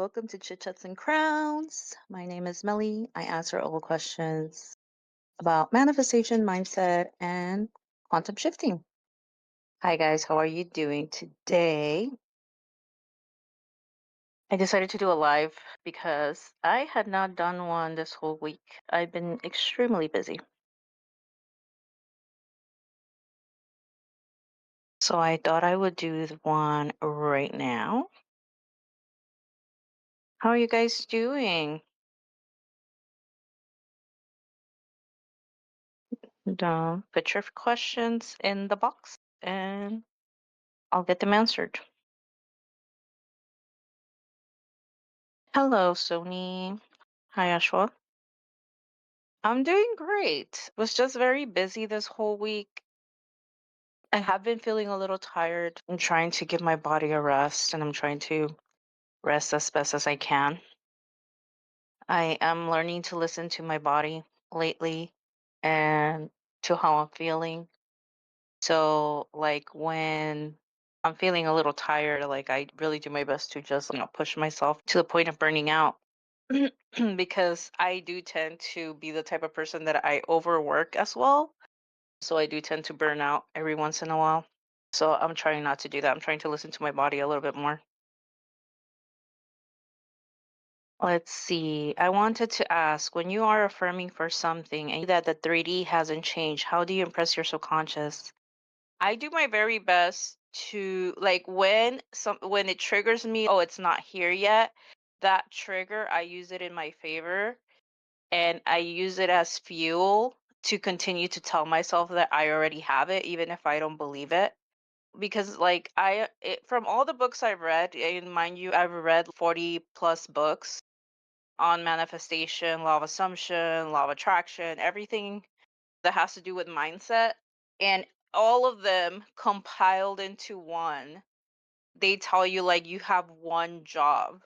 welcome to Chit Chats and Crowns. My name is Melly. I answer all questions about manifestation, mindset, and quantum shifting. Hi, guys. How are you doing today? I decided to do a live because I had not done one this whole week. I've been extremely busy. So I thought I would do one right now. How are you guys doing? Put your questions in the box and I'll get them answered. Hello, Sony. Hi, Ashwa. I'm doing great. Was just very busy this whole week. I have been feeling a little tired. I'm trying to give my body a rest and I'm trying to rest as best as I can. I am learning to listen to my body lately and to how I'm feeling. So, like when I'm feeling a little tired, like I really do my best to just not push myself to the point of burning out. Because I do tend to be the type of person that I overwork as well. So I do tend to burn out every once in a while. So I'm trying not to do that. I'm trying to listen to my body a little bit more. Let's see. I wanted to ask, when you are affirming for something and that the 3D hasn't changed, how do you impress your subconscious? I do my very best to like when it triggers me, oh, it's not here yet. That trigger, I use it in my favor and I use it as fuel to continue to tell myself that I already have it, even if I don't believe it. Because like from all the books I've read, and mind you, I've read 40 plus books on manifestation, law of assumption, law of attraction, everything that has to do with mindset, and all of them compiled into one. They tell you like you have one job,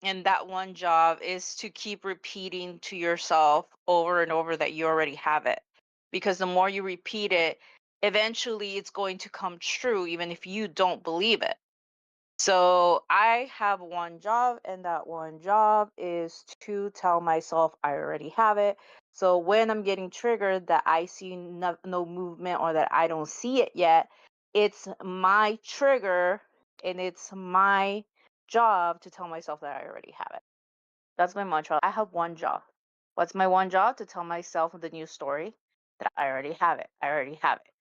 and that one job is to keep repeating to yourself over and over that you already have it. Because the more you repeat it, eventually it's going to come true, even if you don't believe it. So I have one job, and that one job is to tell myself I already have it. So when I'm getting triggered that I see no movement or that I don't see it yet, it's my trigger and it's my job to tell myself that I already have it. That's my mantra. I have one job. What's my one job? To tell myself the new story that I already have it. I already have it,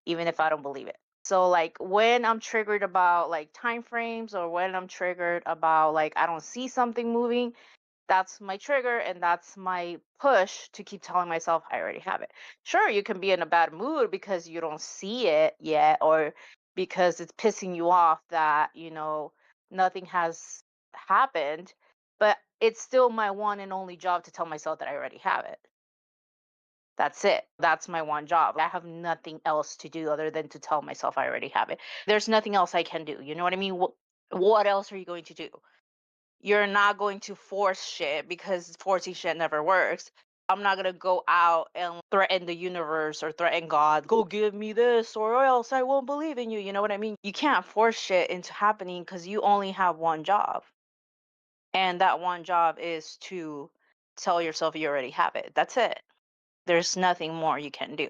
even if I don't believe it. So like when I'm triggered about like time frames or when I'm triggered about like I don't see something moving, that's my trigger and that's my push to keep telling myself I already have it. Sure, you can be in a bad mood because you don't see it yet or because it's pissing you off that, nothing has happened, but it's still my one and only job to tell myself that I already have it. That's it. That's my one job. I have nothing else to do other than to tell myself I already have it. There's nothing else I can do. You know what I mean? What else are you going to do? You're not going to force shit because forcing shit never works. I'm not going to go out and threaten the universe or threaten God, go give me this or else I won't believe in you. You know what I mean? You can't force shit into happening because you only have one job. And that one job is to tell yourself you already have it. That's it. There's nothing more you can do.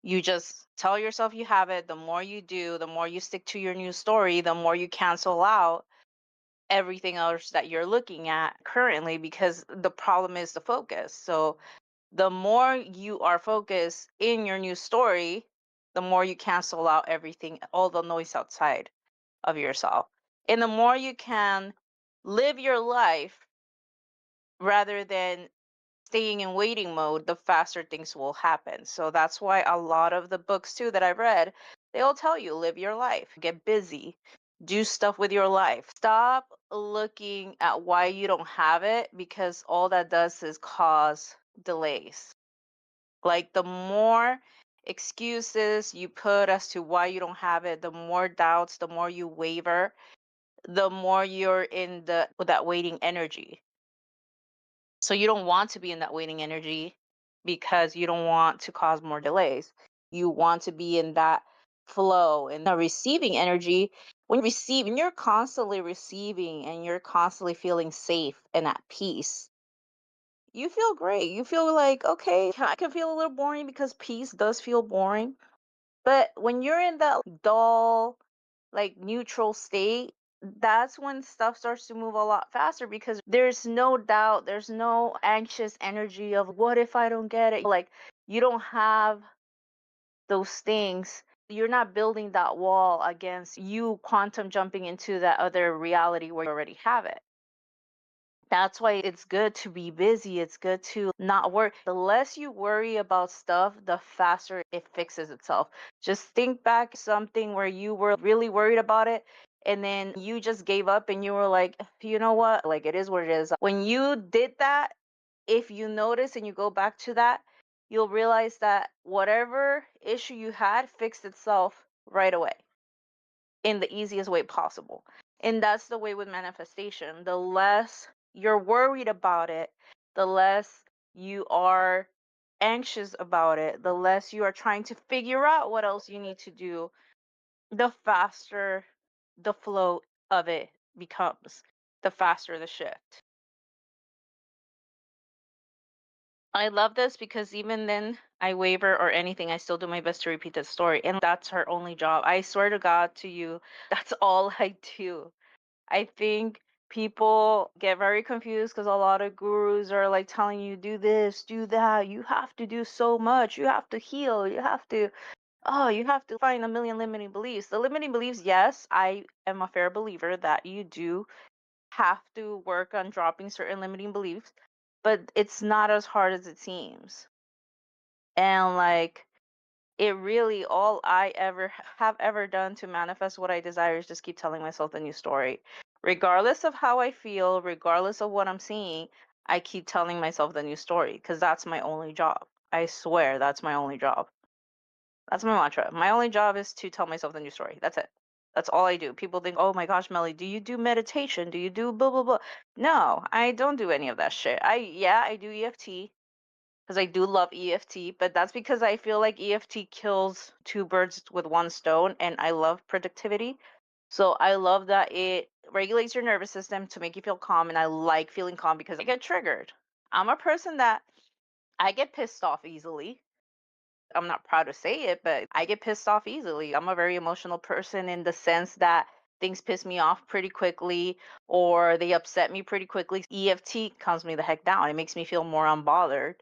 You just tell yourself you have it. The more you do, the more you stick to your new story, the more you cancel out everything else that you're looking at currently because the problem is the focus. So the more you are focused in your new story, the more you cancel out everything, all the noise outside of yourself. And the more you can live your life rather than staying in waiting mode, the faster things will happen. So that's why a lot of the books too that I've read, they all tell you live your life, get busy, do stuff with your life. Stop looking at why you don't have it because all that does is cause delays. Like the more excuses you put as to why you don't have it, the more doubts, the more you waver, the more you're in the with that waiting energy. So you don't want to be in that waiting energy because you don't want to cause more delays. You want to be in that flow and the receiving energy when you're constantly receiving and you're constantly feeling safe and at peace, you feel great. You feel like, okay, I can feel a little boring because peace does feel boring. But when you're in that dull, like neutral state, that's when stuff starts to move a lot faster because there's no doubt, there's no anxious energy of what if I don't get it? Like you don't have those things. You're not building that wall against you quantum jumping into that other reality where you already have it. That's why it's good to be busy. It's good to not worry. The less you worry about stuff, the faster it fixes itself. Just think back something where you were really worried about it and then you just gave up and you were like, you know what? Like it is what it is. When you did that, if you notice and you go back to that, you'll realize that whatever issue you had fixed itself right away in the easiest way possible. And that's the way with manifestation. The less you're worried about it, the less you are anxious about it, the less you are trying to figure out what else you need to do, the faster the flow of it becomes, the faster the shift. I love this because even then I waver or anything, I still do my best to repeat the story. And that's her only job. I swear to God to you, that's all I do. I think people get very confused because a lot of gurus are like telling you, do this, do that. You have to do so much. You have to heal. You have to, oh, you have to find a million limiting beliefs. The limiting beliefs, yes, I am a fair believer that you do have to work on dropping certain limiting beliefs, but it's not as hard as it seems. And like, it really all I have ever done to manifest what I desire is just keep telling myself the new story. Regardless of how I feel, regardless of what I'm seeing, I keep telling myself the new story because that's my only job. I swear that's my only job. That's my mantra. My only job is to tell myself the new story. That's it. That's all I do. People think, oh my gosh, Melly, do you do meditation? Do you do blah blah blah? No, I don't do any of that shit. Yeah, I do EFT because I do love EFT, but that's because I feel like EFT kills two birds with one stone, and I love productivity. So I love that it regulates your nervous system to make you feel calm, and I like feeling calm because I get triggered. I'm a person that I get pissed off easily. I'm not proud to say it, but I get pissed off easily. I'm a very emotional person in the sense that things piss me off pretty quickly or they upset me pretty quickly. EFT calms me the heck down. It makes me feel more unbothered,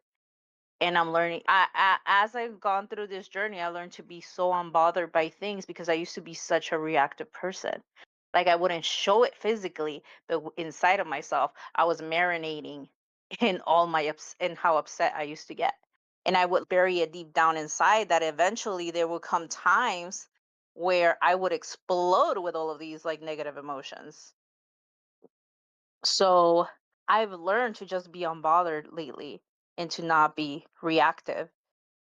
and I'm learning as I've gone through this journey, I learned to be so unbothered by things because I used to be such a reactive person. Like I wouldn't show it physically, but inside of myself, I was marinating in all my in how upset I used to get. And I would bury it deep down inside that eventually there would come times where I would explode with all of these like negative emotions. So I've learned to just be unbothered lately and to not be reactive,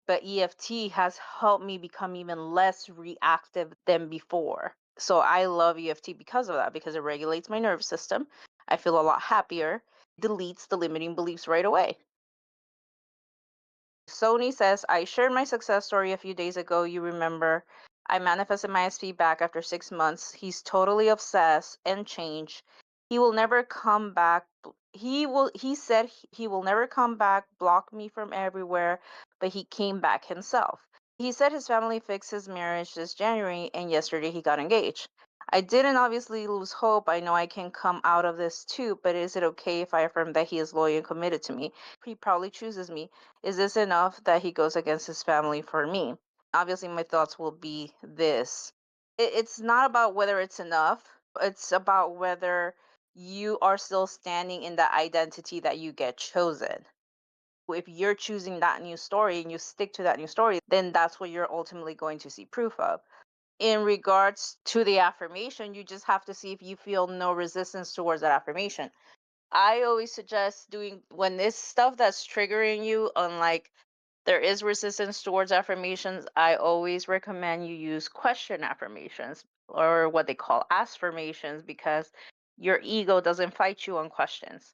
but EFT has helped me become even less reactive than before. So I love EFT because of that, because it regulates my nervous system. I feel a lot happier, deletes the limiting beliefs right away. Sony says, I shared my success story a few days ago. You remember, I manifested my SP back after 6 months. He's totally obsessed and changed. He will never come back. He said he will never come back, block me from everywhere, but he came back himself. He said his family fixed his marriage this January and yesterday he got engaged. I didn't obviously lose hope. I know I can come out of this too, but is it okay if I affirm that he is loyal and committed to me? He probably chooses me. Is this enough that he goes against his family for me? Obviously, my thoughts will be this. It's not about whether it's enough, it's about whether you are still standing in the identity that you get chosen. If you're choosing that new story and you stick to that new story, then that's what you're ultimately going to see proof of. In regards to the affirmation, you just have to see if you feel no resistance towards that affirmation. I always suggest doing when this stuff that's triggering you, unlike there is resistance towards affirmations, I always recommend you use question affirmations or what they call affirmations because your ego doesn't fight you on questions.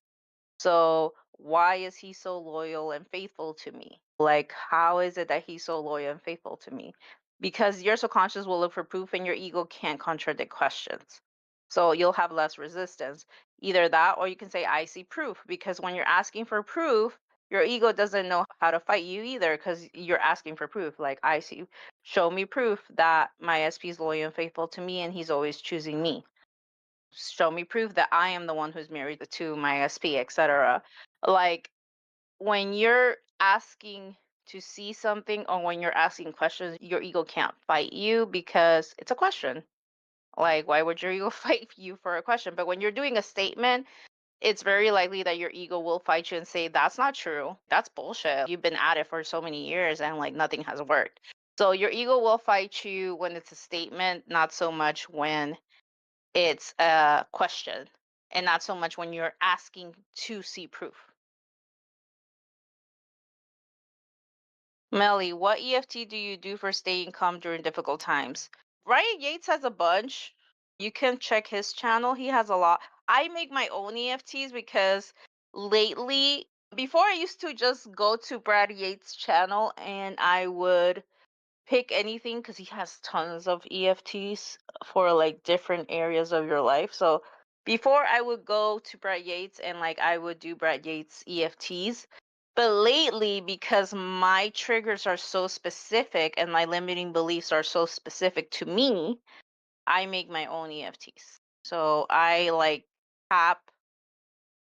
So, why is he so loyal and faithful to me? Like, how is it that he's so loyal and faithful to me? because your subconscious will look for proof and your ego can't contradict questions. So you'll have less resistance. Either that, or you can say, I see proof, because when you're asking for proof, your ego doesn't know how to fight you either, because you're asking for proof. Like, I see, show me proof that my SP is loyal and faithful to me and he's always choosing me. Show me proof that I am the one who's married to my SP, etc. Like, when you're asking to see something or when you're asking questions, your ego can't fight you because it's a question. Like, why would your ego fight you for a question? But when you're doing a statement, it's very likely that your ego will fight you and say, that's not true. That's bullshit. You've been at it for so many years and like nothing has worked. So your ego will fight you when it's a statement, not so much when it's a question, and not so much when you're asking to see proof. Melly, what EFT do you do for staying calm during difficult times? Ryan Yates has a bunch. You can check his channel. He has a lot. I make my own EFTs because lately, before I used to just go to Brad Yates' channel and I would pick anything because he has tons of EFTs for like different areas of your life. So before I would go to Brad Yates and like I would do Brad Yates EFTs. But lately, because my triggers are so specific and my limiting beliefs are so specific to me, I make my own EFTs. So I like tap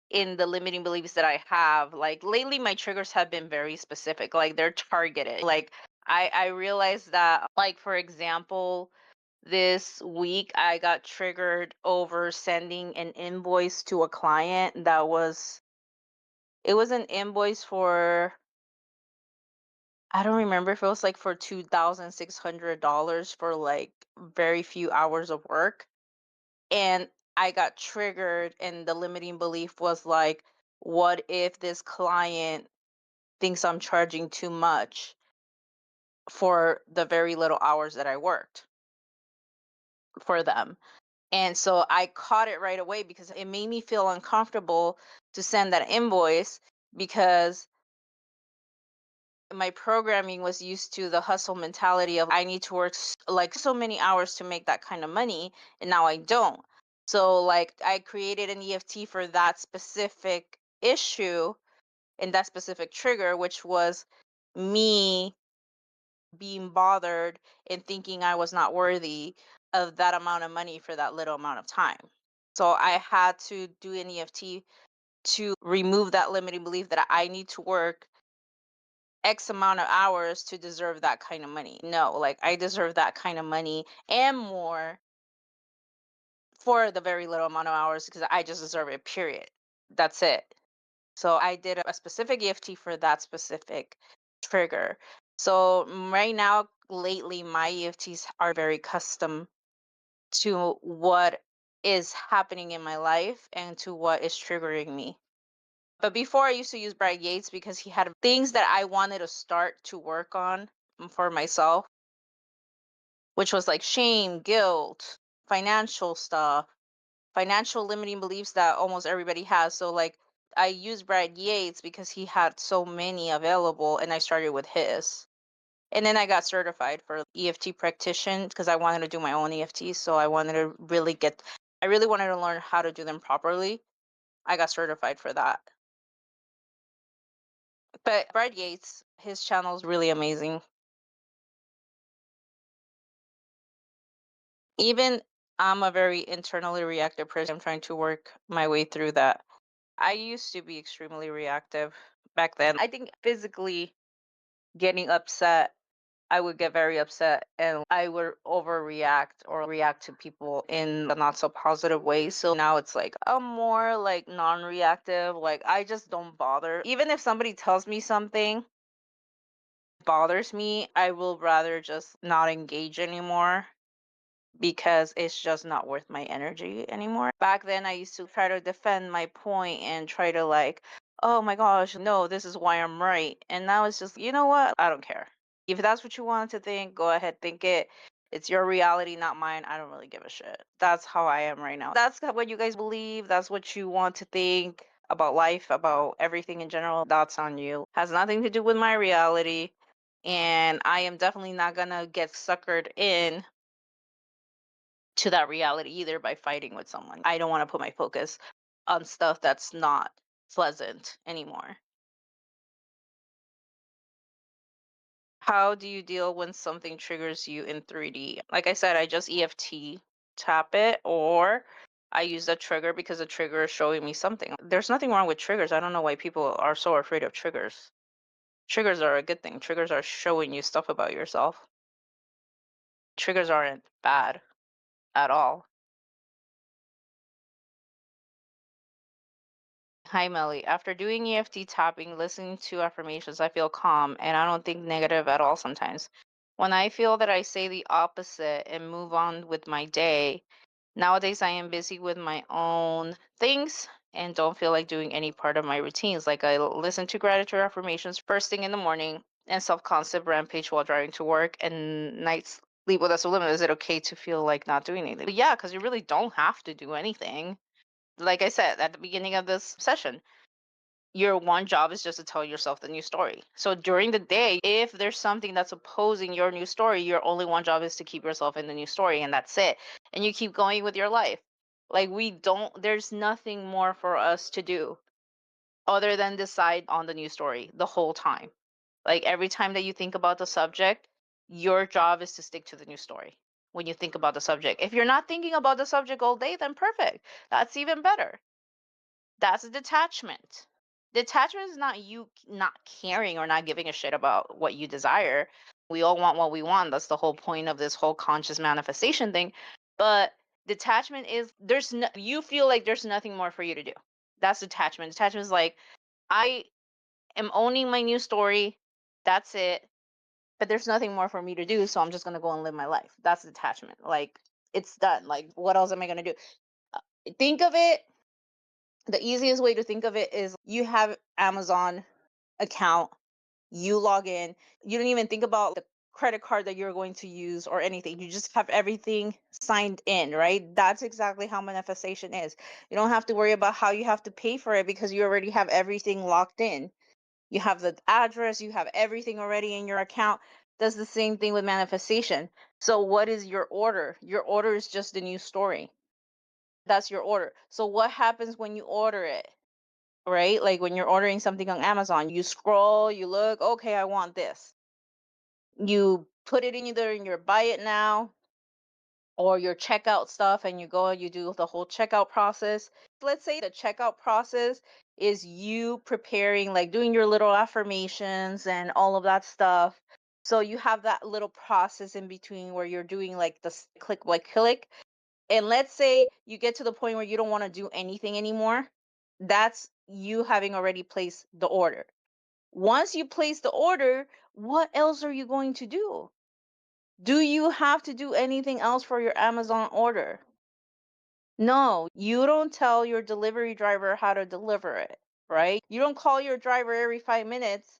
in the limiting beliefs that I have. Like lately, my triggers have been very specific, like they're targeted. Like I realized that, like, for example, this week I got triggered over sending an invoice to a client that was, it was an invoice for, I don't remember if it was like for $2,600 for like very few hours of work. And I got triggered, and the limiting belief was like, what if this client thinks I'm charging too much for the very little hours that I worked for them? And so I caught it right away because it made me feel uncomfortable to send that invoice, because my programming was used to the hustle mentality of I need to work like so many hours to make that kind of money, and now I don't. So like I created an EFT for that specific issue and that specific trigger, which was me being bothered and thinking I was not worthy of that amount of money for that little amount of time. So I had to do an EFT to remove that limiting belief that I need to work X amount of hours to deserve that kind of money. No, like I deserve that kind of money and more for the very little amount of hours because I just deserve it, period. That's it. So I did a specific EFT for that specific trigger. So right now, lately, my EFTs are very custom to what is happening in my life and to what is triggering me. But before, I used to use Brad Yates because he had things that I wanted to start to work on for myself, which was like shame, guilt, financial stuff, financial limiting beliefs that almost everybody has. So like I used Brad Yates because he had so many available, and I started with his. And then I got certified for EFT practitioner because I wanted to do my own EFTs. So I wanted to really I really wanted to learn how to do them properly. I got certified for that. But Brad Yates, his channel is really amazing. Even I'm a very internally reactive person. I'm trying to work my way through that. I used to be extremely reactive back then. I think physically getting upset, I would get very upset and I would overreact or react to people in a not so positive way. So now it's like I'm more like non reactive. Like I just don't bother. Even if somebody tells me something bothers me, I will rather just not engage anymore because it's just not worth my energy anymore. Back then, I used to try to defend my point and try to like, oh my gosh, no, this is why I'm right. And now it's just, you know what? I don't care. If that's what you wanted to think, go ahead, think it. It's your reality, not mine. I don't really give a shit. That's how I am right now. That's what you guys believe. That's what you want to think about life, about everything in general. That's on you. Has nothing to do with my reality. And I am definitely not gonna get suckered in to that reality either by fighting with someone. I don't want to put my focus on stuff that's not pleasant anymore. How do you deal when something triggers you in 3D? Like I said, I just EFT tap it, or I use a trigger because the trigger is showing me something. There's nothing wrong with triggers. I don't know why people are so afraid of triggers. Triggers are a good thing. Triggers are showing you stuff about yourself. Triggers aren't bad at all. Hi, Melly. After doing EFT tapping, listening to affirmations, I feel calm and I don't think negative at all sometimes. When I feel that I say the opposite and move on with my day, nowadays I am busy with my own things and don't feel like doing any part of my routines. Like I listen to gratitude affirmations first thing in the morning and self-concept rampage while driving to work and nights sleep with us limit. Is it okay to feel like not doing anything? Yeah, because you really don't have to do anything. Like I said at the beginning of this session, your one job is just to tell yourself the new story. So during the day, if there's something that's opposing your new story, your only one job is to keep yourself in the new story, and that's it. And you keep going with your life. Like, we don't, there's nothing more for us to do other than decide on the new story the whole time. Like, every time that you think about the subject, your job is to stick to the new story when you think about the subject. If you're not thinking about the subject all day, then perfect. That's even better. That's a detachment. Detachment is not you not caring or not giving a shit about what you desire. We all want what we want. That's the whole point of this whole conscious manifestation thing. But detachment is there's no, you feel like there's nothing more for you to do. That's detachment. Detachment is like, I am owning my new story. That's it. But there's nothing more for me to do, so I'm just gonna go and live my life. That's detachment. Like, it's done. Like, what else am I gonna do? Think of it, the easiest way to think of it is you have Amazon account, you log in, you don't even think about the credit card that you're going to use or anything. You just have everything signed in, right? That's exactly how manifestation is. You don't have to worry about how you have to pay for it because you already have everything locked in. You have the address, you have everything already in your account. Does the same thing with manifestation. So what is your order? Your order is just a new story. That's your order. So what happens when you order it? Right? Like when you're ordering something on Amazon, you scroll, you look, okay, I want this. You put it in either in your buy it now or your checkout stuff, and you go and you do the whole checkout process. Let's say the checkout process is you preparing, like doing your little affirmations and all of that stuff. So you have that little process in between where you're doing like the click by click. And let's say you get to the point where you don't want to do anything anymore. That's you having already placed the order. Once you place the order, what else are you going to do? Do you have to do anything else for your Amazon order? No, you don't tell your delivery driver how to deliver it, right? You don't call your driver every 5 minutes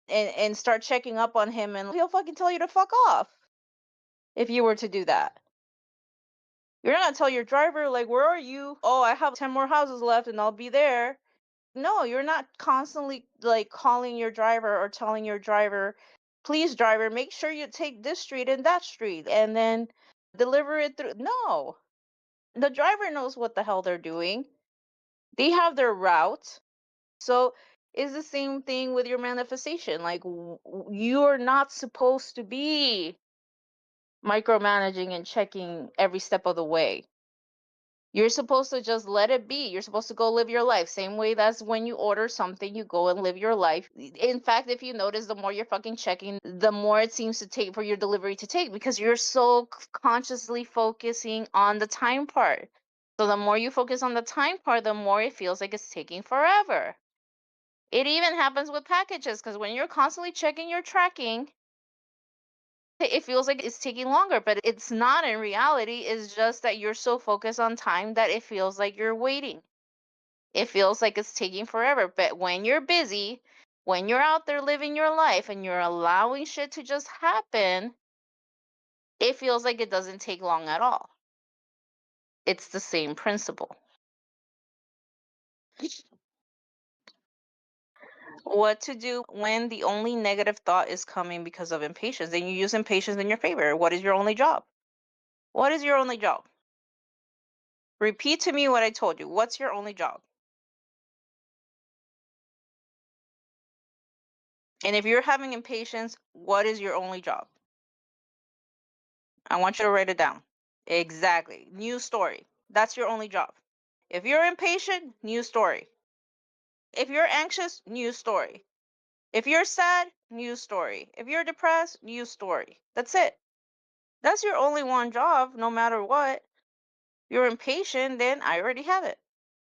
and start checking up on him, and he'll fucking tell you to fuck off if you were to do that. You're not tell your driver, like, where are you? Oh, I have 10 more houses left and I'll be there. No, you're not constantly like calling your driver or telling your driver, please, driver, make sure you take this street and that street and then deliver it through. No, the driver knows what the hell they're doing. They have their route. So it's the same thing with your manifestation. Like, you're not supposed to be micromanaging and checking every step of the way. You're supposed to just let it be. You're supposed to go live your life. Same way that's when you order something, you go and live your life. In fact, if you notice, the more you're fucking checking, the more it seems to take for your delivery to take because you're so consciously focusing on the time part. So the more you focus on the time part, the more it feels like it's taking forever. It even happens with packages because when you're constantly checking your tracking, it feels like it's taking longer, but it's not in reality. It's just that you're so focused on time that it feels like you're waiting. It feels like it's taking forever. But when you're busy, when you're out there living your life and you're allowing shit to just happen, it feels like it doesn't take long at all. It's the same principle. What to do when the only negative thought is coming because of impatience? Then you use impatience in your favor. What is your only job? What is your only job? Repeat to me what I told you. What's your only job? And if you're having impatience, what is your only job? I want you to write it down. Exactly. New story. That's your only job. If you're impatient, new story. If you're anxious, new story. If you're sad, new story. If you're depressed, new story. That's it. That's your only one job, no matter what. You're impatient, then I already have it.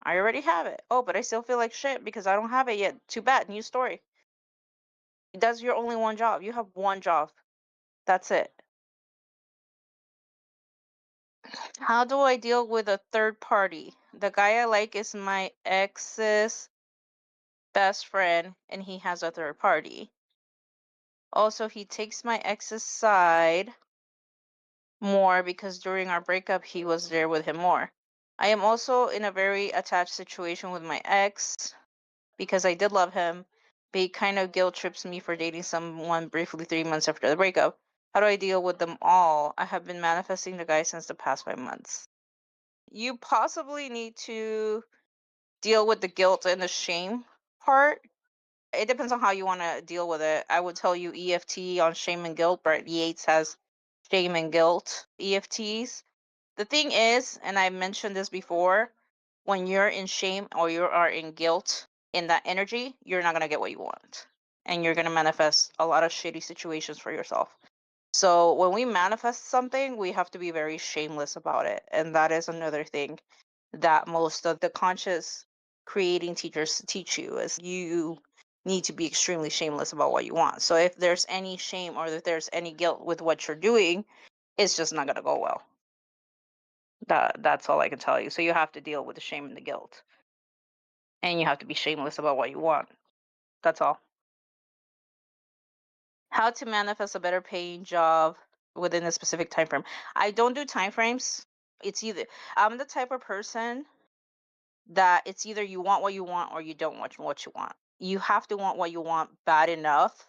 I already have it. Oh, but I still feel like shit because I don't have it yet. Too bad. New story. That's your only one job. You have one job. That's it. How do I deal with a third party? The guy I like is my ex's best friend, and he has a third party. Also, he takes my ex's side more because during our breakup, he was there with him more. I am also in a very attached situation with my ex because I did love him, but he kind of guilt trips me for dating someone briefly 3 months after the breakup. How do I deal with them all? I have been manifesting the guy since the past 5 months. You possibly need to deal with the guilt and the shame part. It depends on how you want to deal with it. I would tell you EFT on shame and guilt. Brett Yates has shame and guilt EFTs. The thing is, and I mentioned this before, when you're in shame or you are in guilt in that energy, you're not going to get what you want. And you're going to manifest a lot of shitty situations for yourself. So when we manifest something, we have to be very shameless about it. And that is another thing that most of the conscious creating teachers teach you is you need to be extremely shameless about what you want. So if there's any shame or if there's any guilt with what you're doing, it's just not going to go well. That's all I can tell you. So you have to deal with the shame and the guilt, and you have to be shameless about what you want. That's all. How to manifest a better paying job within a specific time frame. I don't do time frames. It's either I'm the type of person that it's either you want what you want or you don't want what you want. You have to want what you want bad enough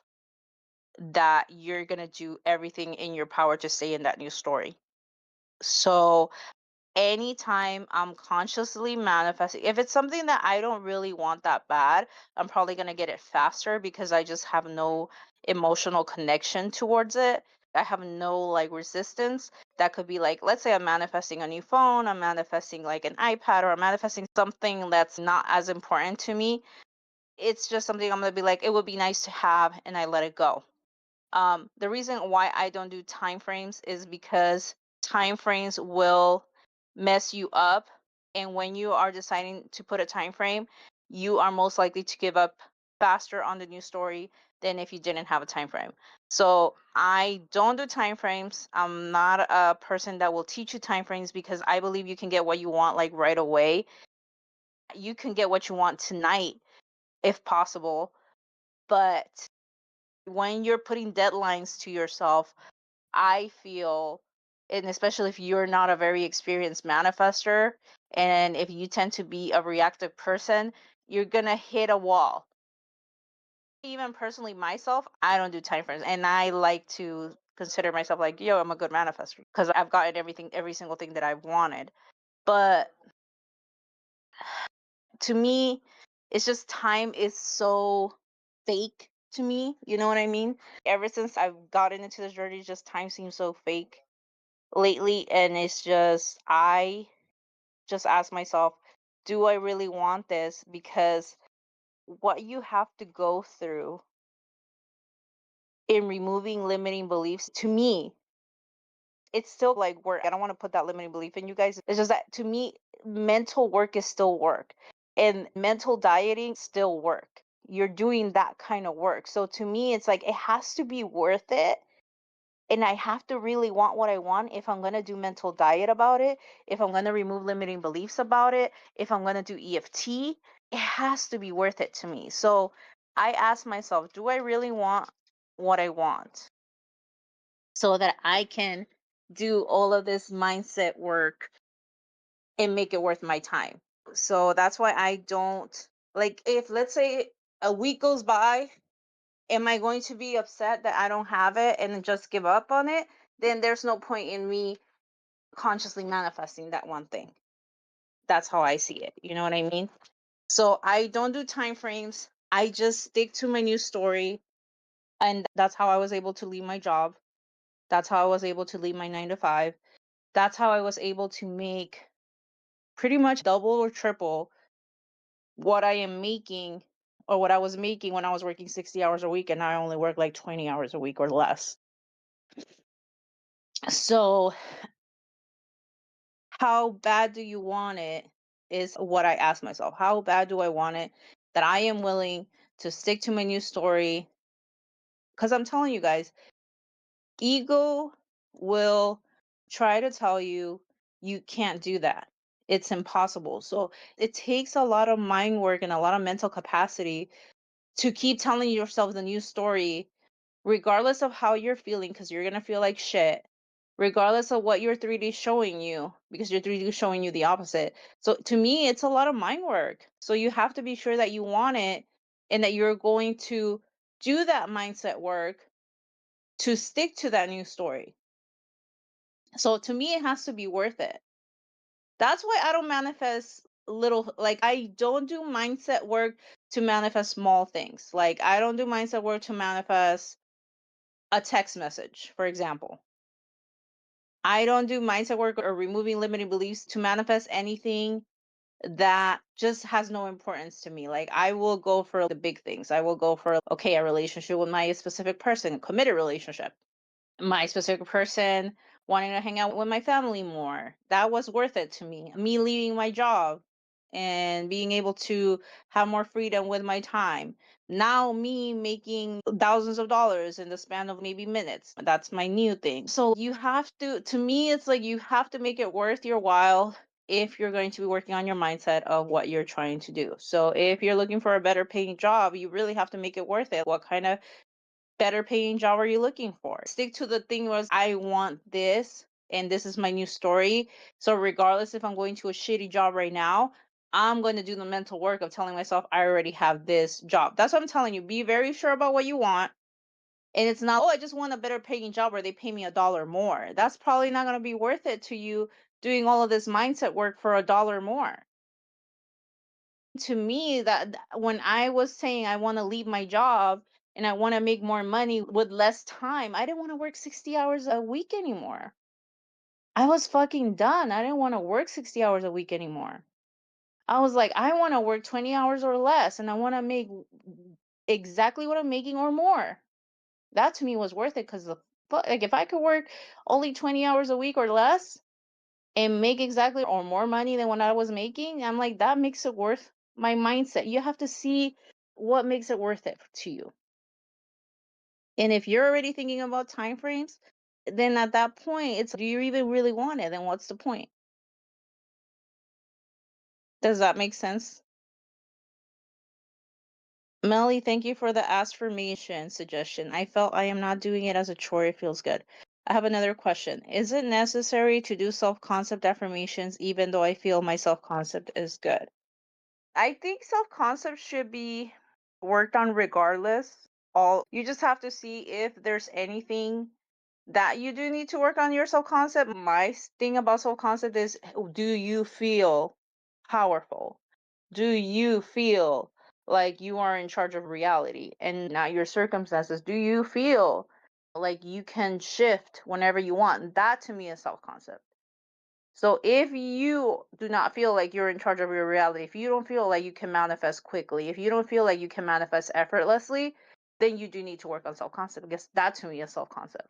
that you're going to do everything in your power to stay in that new story. So anytime I'm consciously manifesting, if it's something that I don't really want that bad, I'm probably going to get it faster because I just have no emotional connection towards it. I have no like resistance. That could be like, let's say I'm manifesting a new phone, I'm manifesting like an iPad, or I'm manifesting something that's not as important to me. It's just something I'm going to be like, it would be nice to have, and I let it go. The reason why I don't do time frames is because time frames will mess you up. And when you are deciding to put a time frame, you are most likely to give up faster on the new story than if you didn't have a time frame. So I don't do time frames. I'm not a person that will teach you time frames because I believe you can get what you want like right away. You can get what you want tonight if possible, but when you're putting deadlines to yourself, I feel, and especially if you're not a very experienced manifester, and if you tend to be a reactive person, you're gonna hit a wall. Even personally, myself, I don't do time frames, and I like to consider myself like, yo, I'm a good manifester because I've gotten everything, every single thing that I've wanted. But to me, it's just time is so fake to me. You know what I mean? Ever since I've gotten into this journey, just time seems so fake lately, and it's just I just ask myself, do I really want this? Because what you have to go through in removing limiting beliefs, to me, it's still like work. I don't want to put that limiting belief in you guys. It's just that to me, mental work is still work, and mental dieting still work. You're doing that kind of work. So to me, it's like it has to be worth it, and I have to really want what I want if I'm going to do mental diet about it, if I'm going to remove limiting beliefs about it, if I'm going to do EFT, it has to be worth it to me. So I ask myself, do I really want what I want so that I can do all of this mindset work and make it worth my time? So that's why I don't like if let's say a week goes by, am I going to be upset that I don't have it and then just give up on it? Then there's no point in me consciously manifesting that one thing. That's how I see it. You know what I mean? So I don't do time frames. I just stick to my news story. And that's how I was able to leave my job. That's how I was able to leave my 9 to 5. That's how I was able to make pretty much double or triple what I am making or what I was making when I was working 60 hours a week and now I only work like 20 hours a week or less. So, how bad do you want it is what I ask myself. How bad do I want it that I am willing to stick to my new story? Because I'm telling you guys, ego will try to tell you you can't do that. It's impossible. So, it takes a lot of mind work and a lot of mental capacity to keep telling yourself the new story regardless of how you're feeling, because you're gonna feel like shit, regardless of what your 3D is showing you, because your 3D is showing you the opposite. So to me, it's a lot of mind work. So you have to be sure that you want it and that you're going to do that mindset work to stick to that new story. So to me, it has to be worth it. That's why I don't manifest little, like, I don't do mindset work to manifest small things. Like, I don't do mindset work to manifest a text message, for example. I don't do mindset work or removing limiting beliefs to manifest anything that just has no importance to me. Like, I will go for the big things. I will go for, okay, a relationship with my specific person, committed relationship. My specific person wanting to hang out with my family more. That was worth it to me. Me leaving my job and being able to have more freedom with my time. Now, me making thousands of dollars in the span of maybe minutes. That's my new thing. So, you have to me, it's like you have to make it worth your while if you're going to be working on your mindset of what you're trying to do. So, if you're looking for a better paying job, you really have to make it worth it. What kind of better paying job are you looking for? Stick to the thing was I want this and this is my new story. So regardless if I'm going to a shitty job right now, I'm going to do the mental work of telling myself I already have this job. That's what I'm telling you. Be very sure about what you want. And it's not, oh, I just want a better paying job where they pay me $1 more. That's probably not going to be worth it to you doing all of this mindset work for $1 more. To me, when I was saying I want to leave my job and I want to make more money with less time, I didn't want to work 60 hours a week anymore. I was fucking done. I didn't want to work 60 hours a week anymore. I was like, I want to work 20 hours or less and I want to make exactly what I'm making or more. That to me was worth it because like if I could work only 20 hours a week or less and make exactly or more money than what I was making, I'm like, that makes it worth my mindset. You have to see what makes it worth it to you. And if you're already thinking about time frames, then at that point, it's do you even really want it? Then what's the point? Does that make sense? Melly, thank you for the affirmation suggestion. I felt I am not doing it as a chore. It feels good. I have another question. Is it necessary to do self concept affirmations even though I feel my self concept is good? I think self concept should be worked on regardless. All you just have to see if there's anything that you do need to work on your self concept. My thing about self concept is do you feel powerful? Do you feel like you are in charge of reality and not your circumstances? Do you feel like you can shift whenever you want? That to me is self concept. So if you do not feel like you're in charge of your reality, if you don't feel like you can manifest quickly, if you don't feel like you can manifest effortlessly, then you do need to work on self-concept because that to me is self-concept.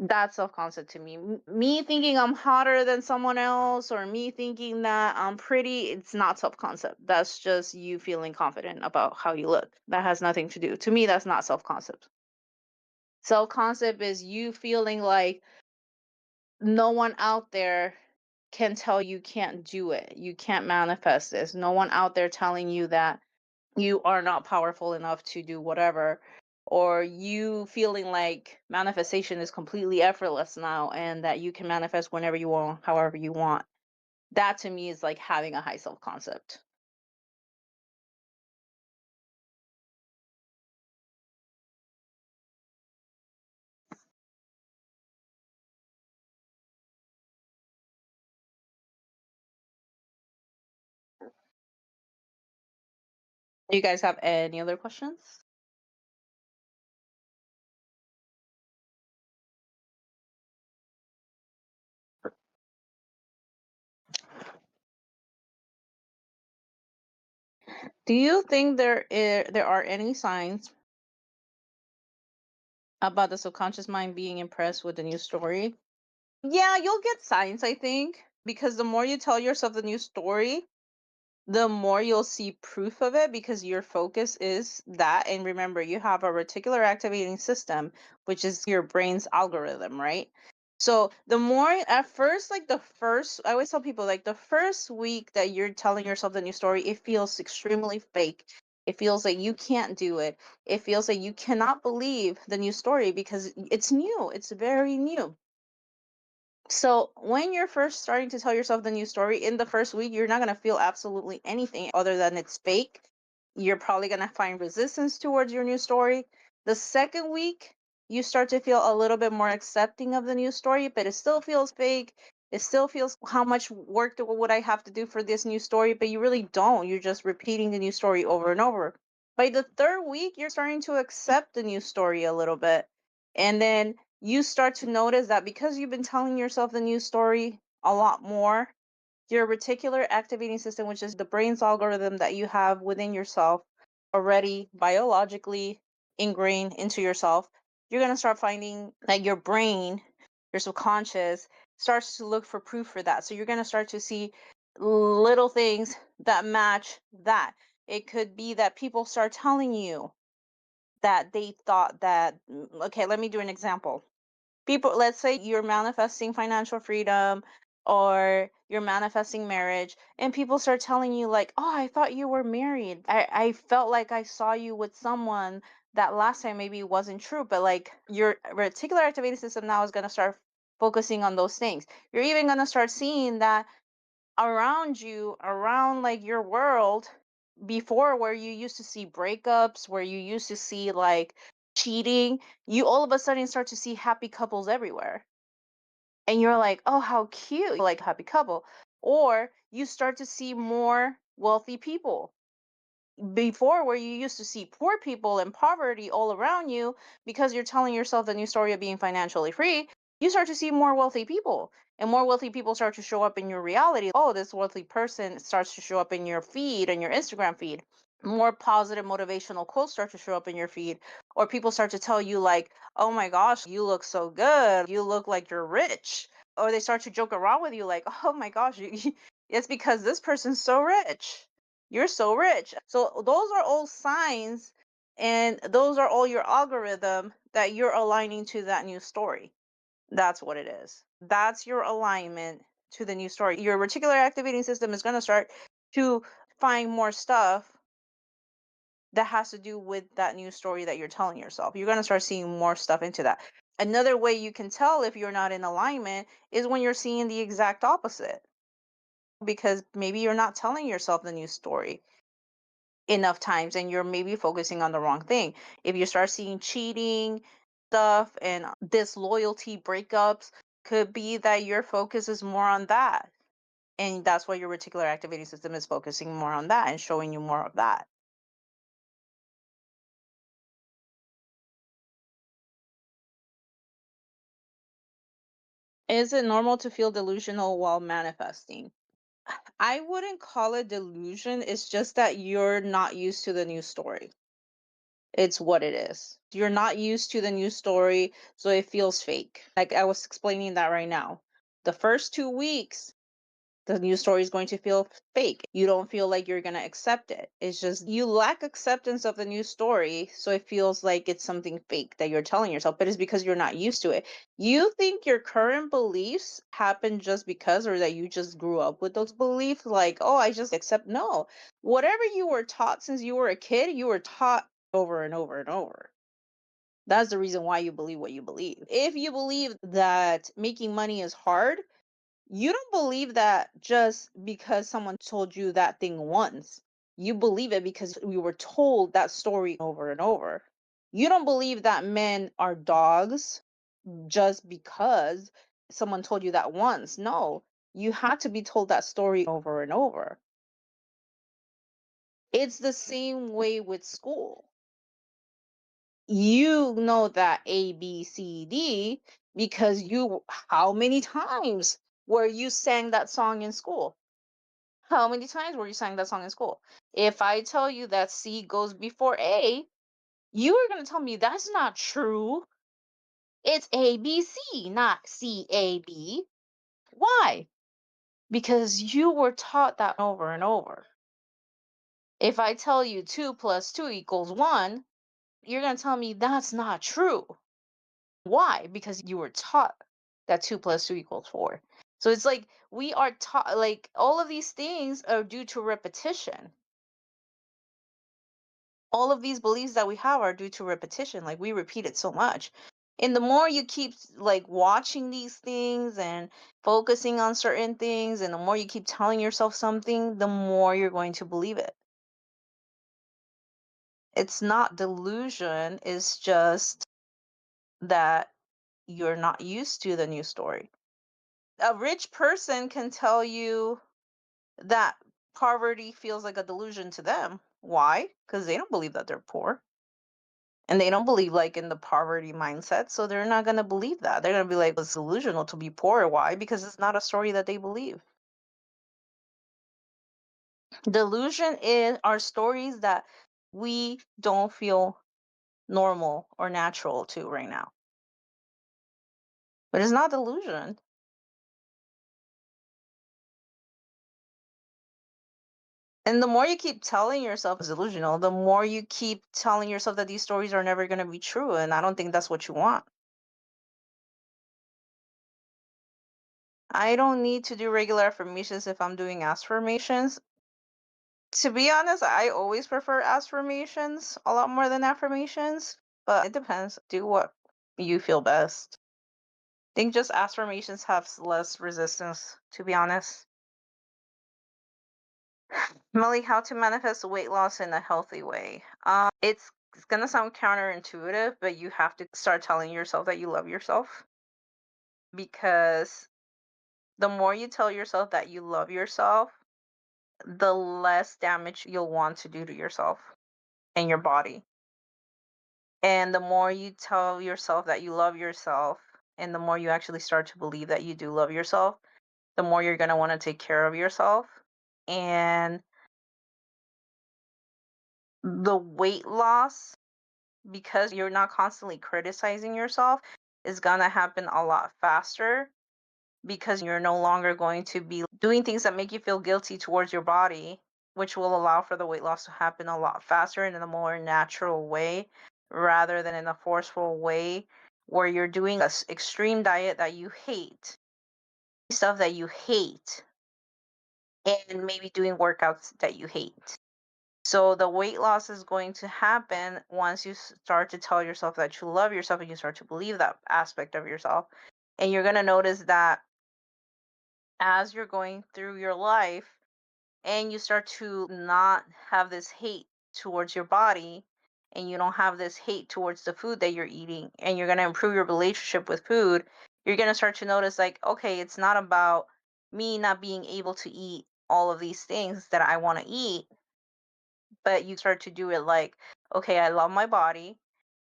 That's self-concept to me. Me thinking I'm hotter than someone else or me thinking that I'm pretty, it's not self-concept. That's just you feeling confident about how you look. That has nothing to do. To me, that's not self-concept. Self-concept is you feeling like no one out there can tell you can't do it. You can't manifest this. No one out there telling you that you are not powerful enough to do whatever. Or you feeling like manifestation is completely effortless now and that you can manifest whenever you want, however you want. That to me is like having a high self concept. Do you guys have any other questions? Do you think there are any signs about the subconscious mind being impressed with the new story? Yeah, you'll get signs, I think, because the more you tell yourself the new story, the more you'll see proof of it because your focus is that. And remember, you have a reticular activating system, which is your brain's algorithm, right? So the more at first, like the first, I always tell people, like the first week that you're telling yourself the new story, it feels extremely fake. It feels like you can't do it. It feels like you cannot believe the new story because it's new. It's very new. So when you're first starting to tell yourself the new story in the first week, you're not going to feel absolutely anything other than it's fake. You're probably going to find resistance towards your new story. The second week, you start to feel a little bit more accepting of the new story, but it still feels fake. It still feels how much work would I have to do for this new story, but you really don't. You're just repeating the new story over and over. By the third week, you're starting to accept the new story a little bit. And then you start to notice that because you've been telling yourself the new story a lot more, your reticular activating system, which is the brain's algorithm that you have within yourself already biologically ingrained into yourself, you're going to start finding that your brain, your subconscious, starts to look for proof for that. So you're going to start to see little things that match that. It could be that people start telling you that they thought that, okay, let me do an example. People, let's say you're manifesting financial freedom or you're manifesting marriage, and people start telling you, like, oh, I thought you were married. I felt like I saw you with someone that last time maybe wasn't true, but like your reticular activating system now is going to start focusing on those things. You're even going to start seeing that around you, around like your world, before where you used to see breakups, where you used to see like cheating, you all of a sudden start to see happy couples everywhere. And you're like, oh, how cute, like happy couple. Or you start to see more wealthy people before where you used to see poor people and poverty all around you because you're telling yourself the new story of being financially free. You start to see more wealthy people, and more wealthy people start to show up in your reality. Oh, this wealthy person starts to show up in your feed and your Instagram feed. More positive motivational quotes start to show up in your feed, or people start to tell you like, oh my gosh, you look so good, you look like you're rich. Or they start to joke around with you like, oh my gosh, it's because this person's so rich, you're so rich. So those are all signs, and those are all your algorithm that you're aligning to that new story. That's what it is. That's your alignment to the new story. Your reticular activating system is going to start to find more stuff that has to do with that new story that you're telling yourself. You're going to start seeing more stuff into that. Another way you can tell if you're not in alignment is when you're seeing the exact opposite, because maybe you're not telling yourself the new story enough times and you're maybe focusing on the wrong thing. If you start seeing cheating stuff and disloyalty breakups, could be that your focus is more on that. And that's why your reticular activating system is focusing more on that and showing you more of that. Is it normal to feel delusional while manifesting? I wouldn't call it delusion. It's just that you're not used to the new story. It's what it is. You're not used to the new story, so it feels fake. Like I was explaining that right now. The first 2 weeks, the new story is going to feel fake. You don't feel like you're going to accept it. It's just you lack acceptance of the new story, so it feels like it's something fake that you're telling yourself, but it's because you're not used to it. You think your current beliefs happen just because, or that you just grew up with those beliefs, like, oh, I just accept. No. Whatever you were taught since you were a kid, you were taught over and over and over. That's the reason why you believe what you believe. If you believe that making money is hard, you don't believe that just because someone told you that thing once. You believe it because you were told that story over and over. You don't believe that men are dogs just because someone told you that once. No, you had to be told that story over and over. It's the same way with school. You know that A, B, C, D because how many times were you sang that song in school? How many times were you sang that song in school? If I tell you that C goes before A, you are going to tell me that's not true. It's A, B, C, not C, A, B. Why? Because you were taught that over and over. If I tell you 2 plus 2 equals 1, you're going to tell me that's not true. Why? Because you were taught that 2 plus 2 equals 4. So it's like we are taught, like, all of these things are due to repetition. All of these beliefs that we have are due to repetition. Like, we repeat it so much. And the more you keep like watching these things and focusing on certain things, and the more you keep telling yourself something, the more you're going to believe it. It's not delusion, it's just that you're not used to the new story. A rich person can tell you that poverty feels like a delusion to them. Why? Because they don't believe that they're poor. And they don't believe like in the poverty mindset. So they're not gonna believe that. They're gonna be like, it's delusional to be poor. Why? Because it's not a story that they believe. Delusion is are stories that we don't feel normal or natural to right now. But it's not delusion. And the more you keep telling yourself it's delusional, the more you keep telling yourself that these stories are never going to be true. And I don't think that's what you want. I don't need to do regular affirmations if I'm doing affirmations. To be honest, I always prefer affirmations a lot more than affirmations, but it depends. Do what you feel best. I think just affirmations have less resistance, to be honest. Molly, how to manifest weight loss in a healthy way. It's gonna sound counterintuitive, but you have to start telling yourself that you love yourself, because the more you tell yourself that you love yourself, the less damage you'll want to do to yourself and your body. And the more you tell yourself that you love yourself, and the more you actually start to believe that you do love yourself, the more you're going to want to take care of yourself. And the weight loss, because you're not constantly criticizing yourself, is going to happen a lot faster, because you're no longer going to be doing things that make you feel guilty towards your body, which will allow for the weight loss to happen a lot faster and in a more natural way, rather than in a forceful way where you're doing a extreme diet that you hate, stuff that you hate, and maybe doing workouts that you hate. So the weight loss is going to happen once you start to tell yourself that you love yourself and you start to believe that aspect of yourself. And you're going to notice that as you're going through your life and you start to not have this hate towards your body, and you don't have this hate towards the food that you're eating, and you're going to improve your relationship with food, you're going to start to notice, like, okay, it's not about me not being able to eat all of these things that I want to eat, but you start to do it like, okay, I love my body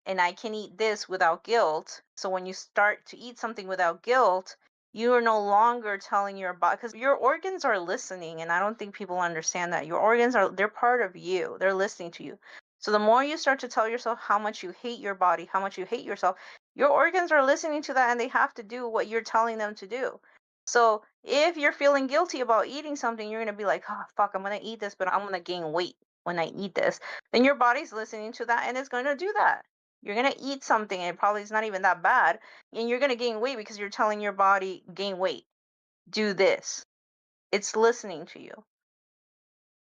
and I can eat this without guilt. So when you start to eat something without guilt, you are no longer telling your body, because your organs are listening, and I don't think people understand that. Your organs are, they're part of you. They're listening to you. So the more you start to tell yourself how much you hate your body, how much you hate yourself, your organs are listening to that, and they have to do what you're telling them to do. So if you're feeling guilty about eating something, you're going to be like, oh fuck, I'm going to eat this, but I'm going to gain weight when I eat this. Then your body's listening to that, and it's going to do that. You're gonna eat something and it probably is not even that bad, and you're gonna gain weight because you're telling your body, gain weight, do this. It's listening to you.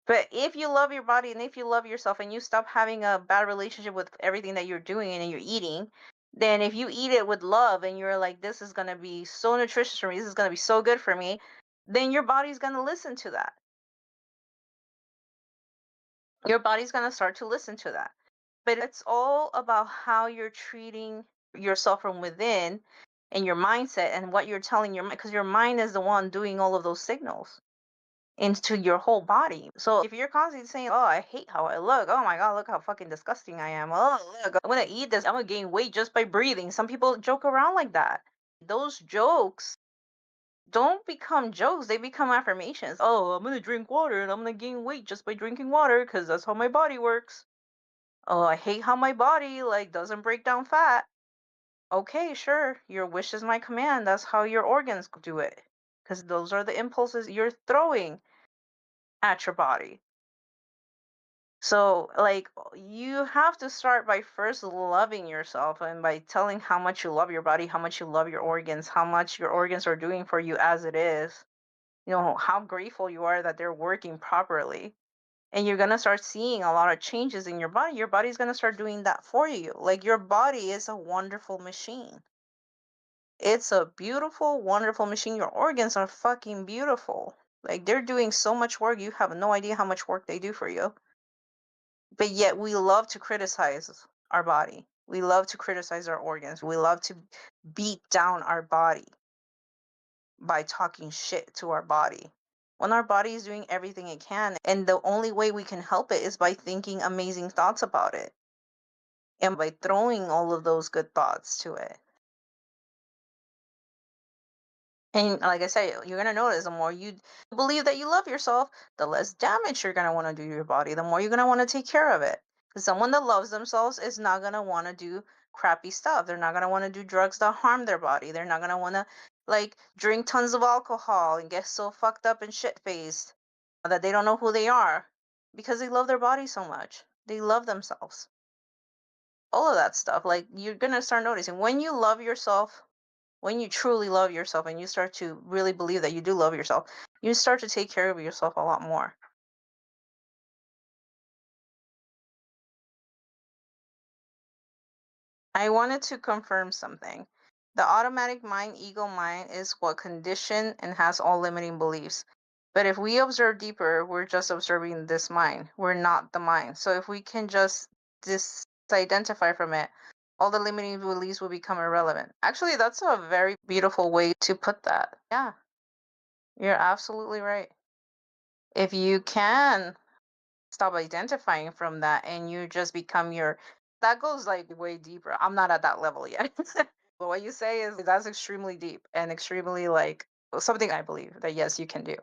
But if you love your body and if you love yourself and you stop having a bad relationship with everything that you're doing and you're eating, then if you eat it with love and you're like, this is gonna be so nutritious for me, this is gonna be so good for me, then your body's gonna listen to that. Your body's gonna start to listen to that. But it's all about how you're treating yourself from within, and your mindset and what you're telling your mind, because your mind is the one doing all of those signals. into your whole body. So if you're constantly saying, "Oh, I hate how I look. Oh my god, look how fucking disgusting I am. Oh, look, I'm gonna eat this. I'm gonna gain weight just by breathing." Some people joke around like that. Those jokes don't become jokes, they become affirmations. "Oh, I'm gonna drink water and I'm gonna gain weight just by drinking water because that's how my body works. Oh, I hate how my body like doesn't break down fat." Okay, sure, your wish is my command. That's how your organs do it. Because those are the impulses you're throwing at your body. So, like, you have to start by first loving yourself and by telling how much you love your body, how much you love your organs, how much your organs are doing for you as it is. How grateful you are that they're working properly. And you're going to start seeing a lot of changes in your body. Your body's going to start doing that for you. Like, your body is a wonderful machine. It's a beautiful, wonderful machine. Your organs are fucking beautiful. Like, they're doing so much work. You have no idea how much work they do for you. But yet we love to criticize our body. We love to criticize our organs. We love to beat down our body by talking shit to our body. When our body is doing everything it can, and the only way we can help it is by thinking amazing thoughts about it and by throwing all of those good thoughts to it. And like I said, you're gonna notice the more you believe that you love yourself, the less damage you're gonna want to do to your body, the more you're gonna want to take care of it. Because someone that loves themselves is not gonna want to do crappy stuff. They're not gonna want to do drugs that harm their body. They're not gonna want to like drink tons of alcohol and get so fucked up and shit faced that they don't know who they are because they love their body so much. They love themselves. All of that stuff. Like you're gonna start noticing when you love yourself, when you truly love yourself and you start to really believe that you do love yourself, you start to take care of yourself a lot more. I wanted to confirm something. The automatic mind, ego mind, is what conditioned and has all limiting beliefs. But if we observe deeper, we're just observing this mind. We're not the mind. So if we can just disidentify from it, all the limiting beliefs will become irrelevant. Actually, that's a very beautiful way to put that. Yeah, you're absolutely right. If you can stop identifying from that and you just become your that goes like way deeper. I'm not at that level yet. But what you say is that's extremely deep and extremely like something I believe that yes you can do.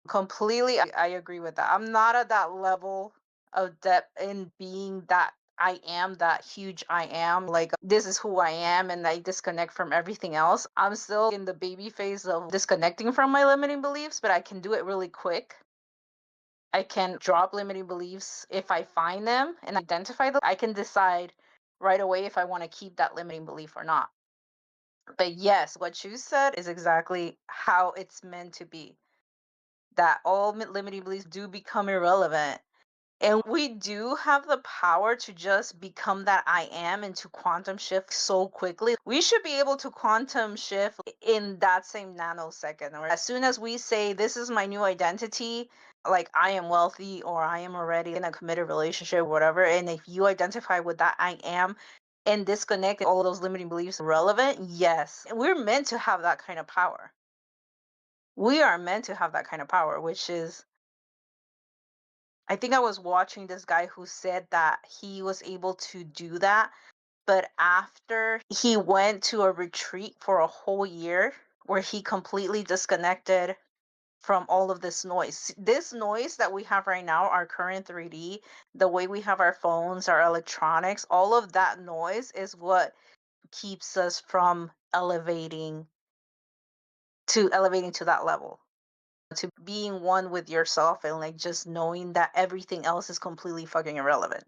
Completely I agree with that. I'm not at that level of depth in being that I am that huge I am like this is who I am and I disconnect from everything else. I'm still in the baby phase of disconnecting from my limiting beliefs, but I can do it really quick. I can drop limiting beliefs if I find them and identify them. I can decide right away if I want to keep that limiting belief or not. But yes, what you said is exactly how it's meant to be. That all limiting beliefs do become irrelevant. And we do have the power to just become that I am and to quantum shift so quickly. We should be able to quantum shift in that same nanosecond. Or as soon as we say, this is my new identity, like I am wealthy or I am already in a committed relationship, whatever. And if you identify with that I am and disconnect all those limiting beliefs relevant, yes, we're meant to have that kind of power. We are meant to have that kind of power, which is I think I was watching this guy who said that he was able to do that, but after he went to a retreat for a whole year where he completely disconnected from all of this noise. This noise that we have right now, our current 3D, the way we have our phones, our electronics, all of that noise is what keeps us from elevating to that level, to being one with yourself and like just knowing that everything else is completely fucking irrelevant.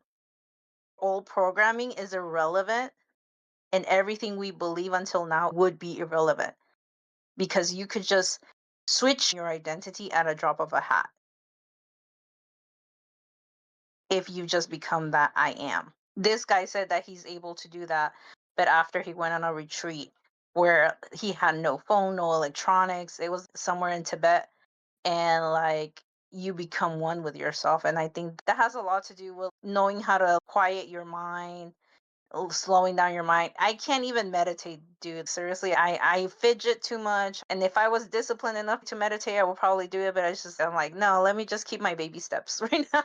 Old programming is irrelevant and everything we believe until now would be irrelevant because you could just switch your identity at a drop of a hat if you just become that I am. This guy said that he's able to do that, but after he went on a retreat where he had no phone, no electronics, it was somewhere in Tibet, and like you become one with yourself. And I think that has a lot to do with knowing how to quiet your mind, slowing down your mind. I can't even meditate, dude. Seriously, I fidget too much. And if I was disciplined enough to meditate, I would probably do it. But I'm like, no, let me just keep my baby steps right now.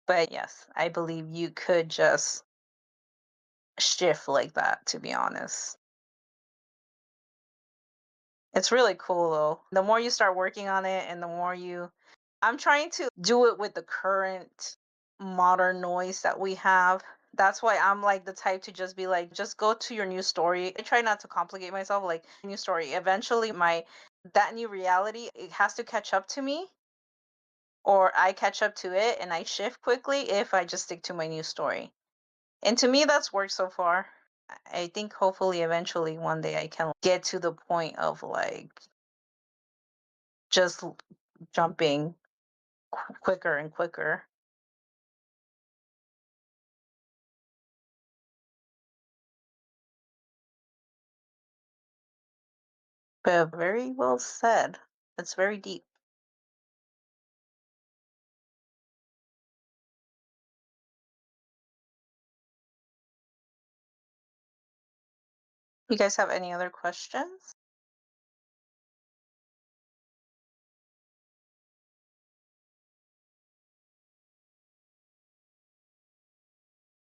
But yes, I believe you could just shift like that, to be honest. It's really cool though. The more you start working on it and the more you I'm trying to do it with the current modern noise that we have. That's why I'm like the type to just be like, just go to your new story. I try not to complicate myself, like new story. Eventually my that new reality, it has to catch up to me, or I catch up to it and I shift quickly if I just stick to my new story. And to me that's worked so far. I think hopefully eventually one day I can get to the point of like just jumping quicker and quicker. But very well said. It's very deep. You guys have any other questions?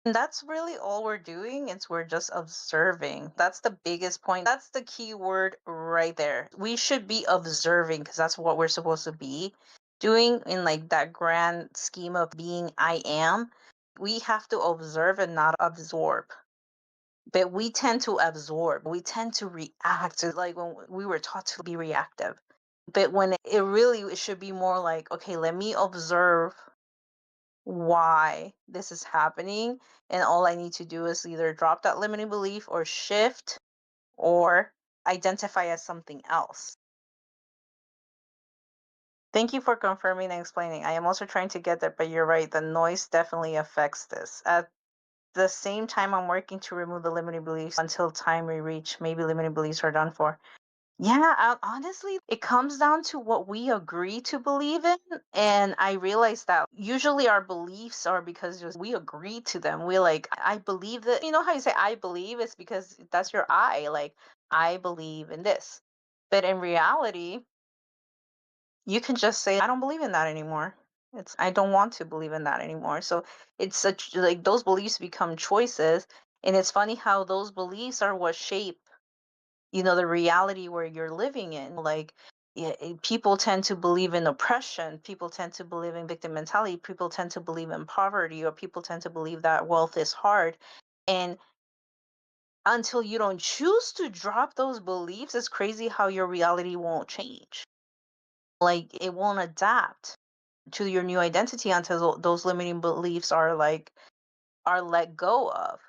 And that's really all we're doing. It's we're just observing. That's the biggest point. That's the key word right there. We should be observing because that's what we're supposed to be doing in like that grand scheme of being I am. We have to observe and not absorb. But we tend to absorb. We tend to react. It's like when we were taught to be reactive. But when it really it should be more like, okay, let me observe why this is happening. And all I need to do is either drop that limiting belief or shift or identify as something else. Thank you for confirming and explaining. I am also trying to get that, but you're right. The noise definitely affects this. At the same time, I'm working to remove the limiting beliefs until time we reach. Maybe limiting beliefs are done for. Yeah, honestly, it comes down to what we agree to believe in. And I realized that usually our beliefs are because just we agree to them. We like, I believe that, you know how you say, I believe, it's because that's your I. Like, I believe in this. But in reality, you can just say, I don't believe in that anymore. I don't want to believe in that anymore. So it's such like those beliefs become choices. And it's funny how those beliefs are what shape the reality where you're living in. Like yeah, people tend to believe in oppression, people tend to believe in victim mentality, people tend to believe in poverty, or people tend to believe that wealth is hard. And until you don't choose to drop those beliefs, it's crazy how your reality won't change. Like it won't adapt to your new identity until those limiting beliefs are let go of,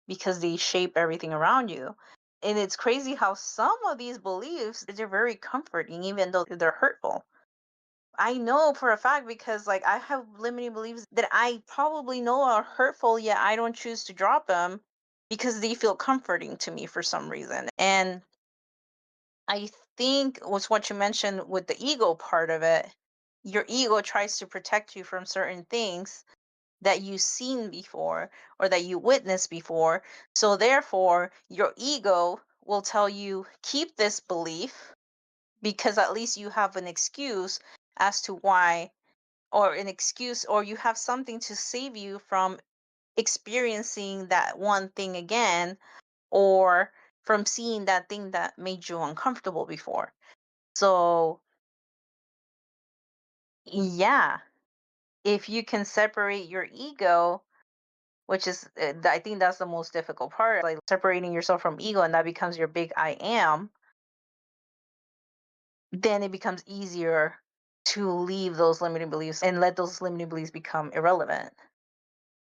because they shape everything around you. And it's crazy how some of these beliefs they're very comforting even though they're hurtful. I know for a fact because like I have limiting beliefs that I probably know are hurtful, yet I don't choose to drop them because they feel comforting to me for some reason. And I think was what you mentioned with the ego part of it. Your ego tries to protect you from certain things that you've seen before or that you witnessed before. So therefore, your ego will tell you keep this belief because at least you have an excuse as to why, or an excuse, or you have something to save you from experiencing that one thing again, or from seeing that thing that made you uncomfortable before. So, yeah, if you can separate your ego, which is I think that's the most difficult part, like separating yourself from ego, and that becomes your big I am, then it becomes easier to leave those limiting beliefs and let those limiting beliefs become irrelevant.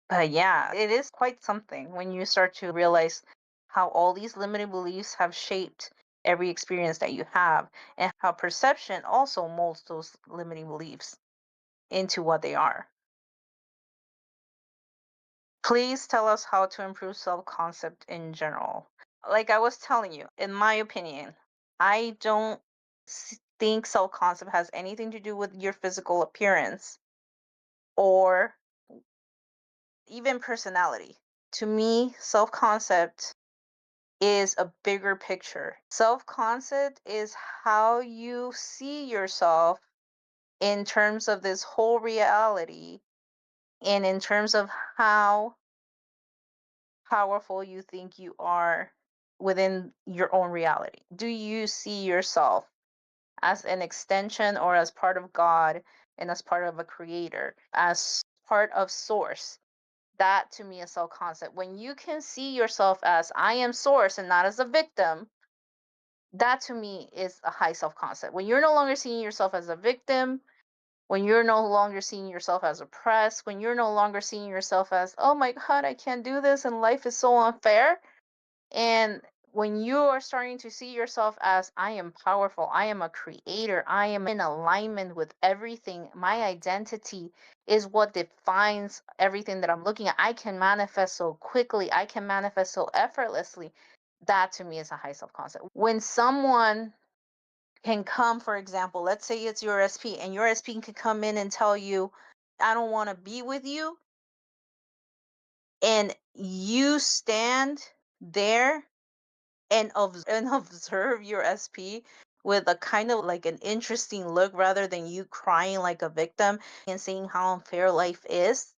But yeah, it is quite something when you start to realize how all these limiting beliefs have shaped every experience that you have, and how perception also molds those limiting beliefs into what they are. Please tell us how to improve self concept in general. Like I was telling you, in my opinion, I don't think self concept has anything to do with your physical appearance or even personality. To me, self concept is a bigger picture. Self concept is how you see yourself in terms of this whole reality and in terms of how powerful you think you are within your own reality. Do you see yourself as an extension or as part of God and as part of a creator, as part of source? That to me is self concept. When you can see yourself as I am source and not as a victim, that to me is a high self concept. When you're no longer seeing yourself as a victim, when you're no longer seeing yourself as oppressed, when you're no longer seeing yourself as, oh my God, I can't do this and life is so unfair. And when you are starting to see yourself as, I am powerful, I am a creator, I am in alignment with everything, my identity is what defines everything that I'm looking at. I can manifest so quickly, I can manifest so effortlessly. That to me is a high self concept. When someone can come, for example, let's say it's your SP, and your SP can come in and tell you, I don't want to be with you, and you stand there and observe your SP with a kind of like an interesting look rather than you crying like a victim and saying how unfair life is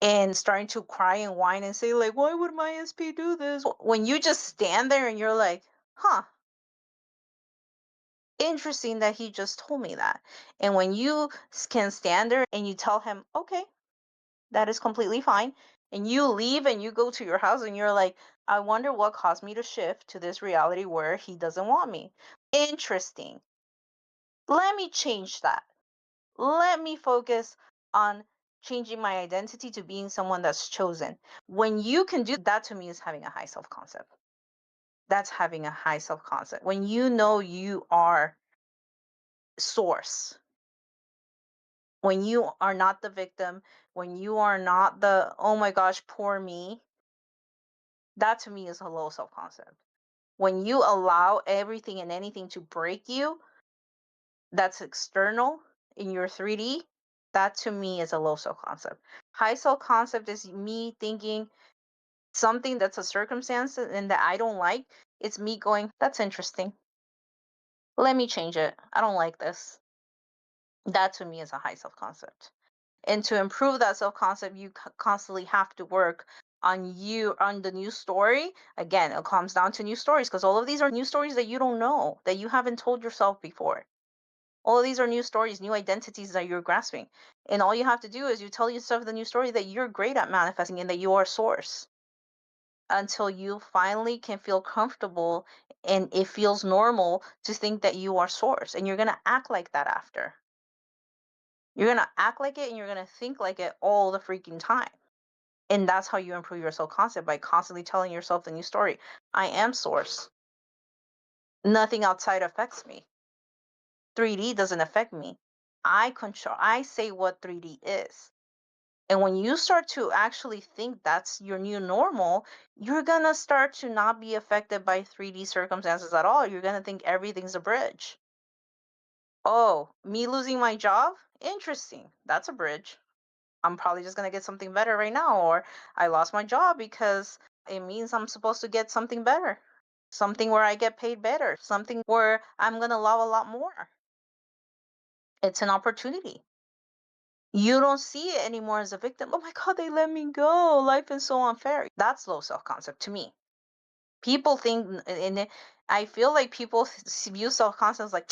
and starting to cry and whine and say like, why would my SP do this? When you just stand there and you're like, huh, interesting that he just told me that. And when you can stand there and you tell him, okay, that is completely fine. And you leave and you go to your house and you're like, I wonder what caused me to shift to this reality where he doesn't want me. Interesting. Let me change that. Let me focus on changing my identity to being someone that's chosen. When you can do that, to me is having a high self concept. That's having a high self concept. When you know you are source, when you are not the victim, when you are not the, oh my gosh, poor me, that to me is a low self concept. When you allow everything and anything to break you, that's external in your 3D, that to me is a low self concept. High self concept is me thinking something that's a circumstance and that I don't like. It's me going, that's interesting. Let me change it. I don't like this. That to me is a high self concept. And to improve that self concept, you constantly have to work on you, on the new story. Again, it comes down to new stories because all of these are new stories that you don't know, that you haven't told yourself before. All of these are new stories, new identities that you're grasping. And all you have to do is you tell yourself the new story that you're great at manifesting and that you are source until you finally can feel comfortable and it feels normal to think that you are source. And you're going to act like that after. You're going to act like it and you're going to think like it all the freaking time. And that's how you improve your self concept, by constantly telling yourself the new story. I am source. Nothing outside affects me. 3D doesn't affect me. I say what 3D is. And when you start to actually think that's your new normal, you're going to start to not be affected by 3D circumstances at all. You're going to think everything's a bridge. Oh, me losing my job? Interesting. That's a bridge. I'm probably just going to get something better right now. Or I lost my job because it means I'm supposed to get something better, something where I get paid better, something where I'm going to love a lot more. It's an opportunity. You don't see it anymore as a victim. Oh my God, they let me go. Life is so unfair. That's low self concept to me. People think, I feel like people view self concept as like,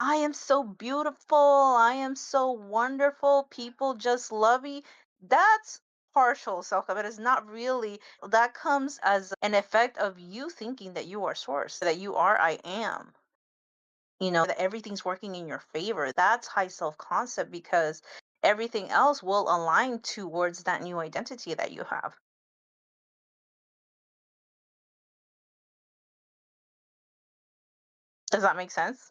I am so beautiful. I am so wonderful. People just love me. That's partial self concept. It's not really. That comes as an effect of you thinking that you are source, that you are I am. That everything's working in your favor. That's high self concept because everything else will align towards that new identity that you have. Does that make sense?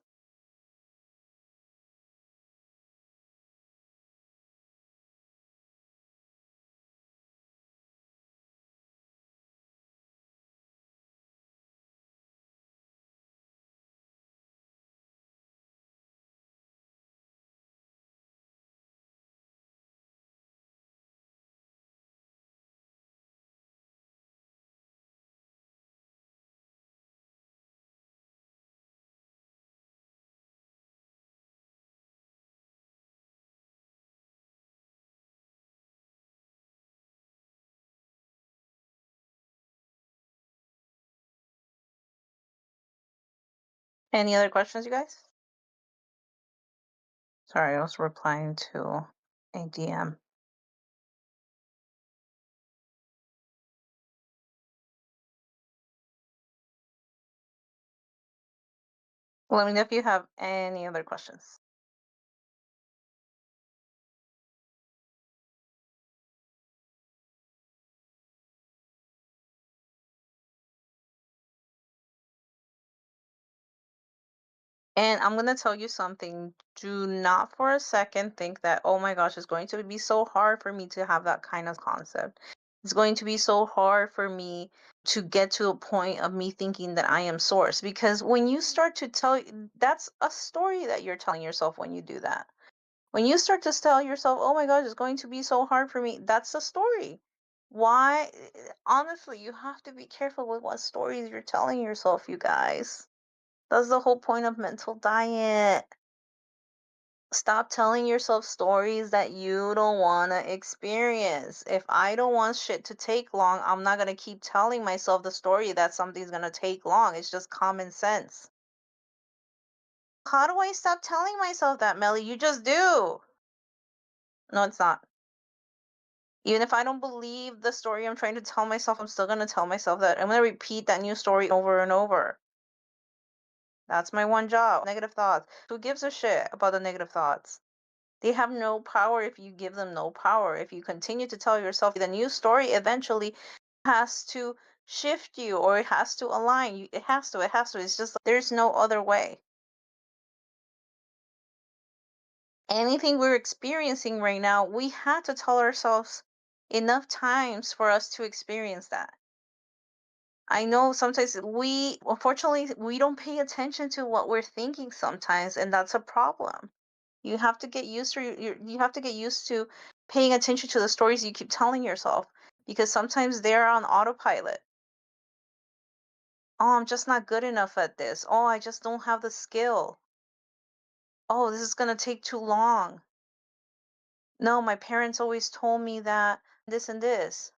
Any other questions, you guys? Sorry, I was replying to a DM. Let me know if you have any other questions. And I'm going to tell you something. Do not for a second think that, oh my gosh, it's going to be so hard for me to have that kind of concept. It's going to be so hard for me to get to a point of me thinking that I am source. Because when you start to tell, that's a story that you're telling yourself when you do that. When you start to tell yourself, oh my gosh, it's going to be so hard for me, that's a story. Why? Honestly, you have to be careful with what stories you're telling yourself, you guys. That's the whole point of mental diet. Stop telling yourself stories that you don't want to experience. If I don't want shit to take long, I'm not going to keep telling myself the story that something's going to take long. It's just common sense. How do I stop telling myself that, Melly? You just do. No, it's not. Even if I don't believe the story I'm trying to tell myself, I'm still going to tell myself that. I'm going to repeat that new story over and over. That's my one job. Negative thoughts. Who gives a shit about the negative thoughts? They have no power if you give them no power. If you continue to tell yourself the new story, eventually has to shift you or it has to align you. It has to. It has to. It's just there's no other way. Anything we're experiencing right now, we had to tell ourselves enough times for us to experience that. I know sometimes unfortunately, we don't pay attention to what we're thinking sometimes, and that's a problem. You have to get used to you have to get used to paying attention to the stories you keep telling yourself because sometimes they're on autopilot. Oh, I'm just not good enough at this. Oh, I just don't have the skill. Oh, this is going to take too long. No, my parents always told me that this and this.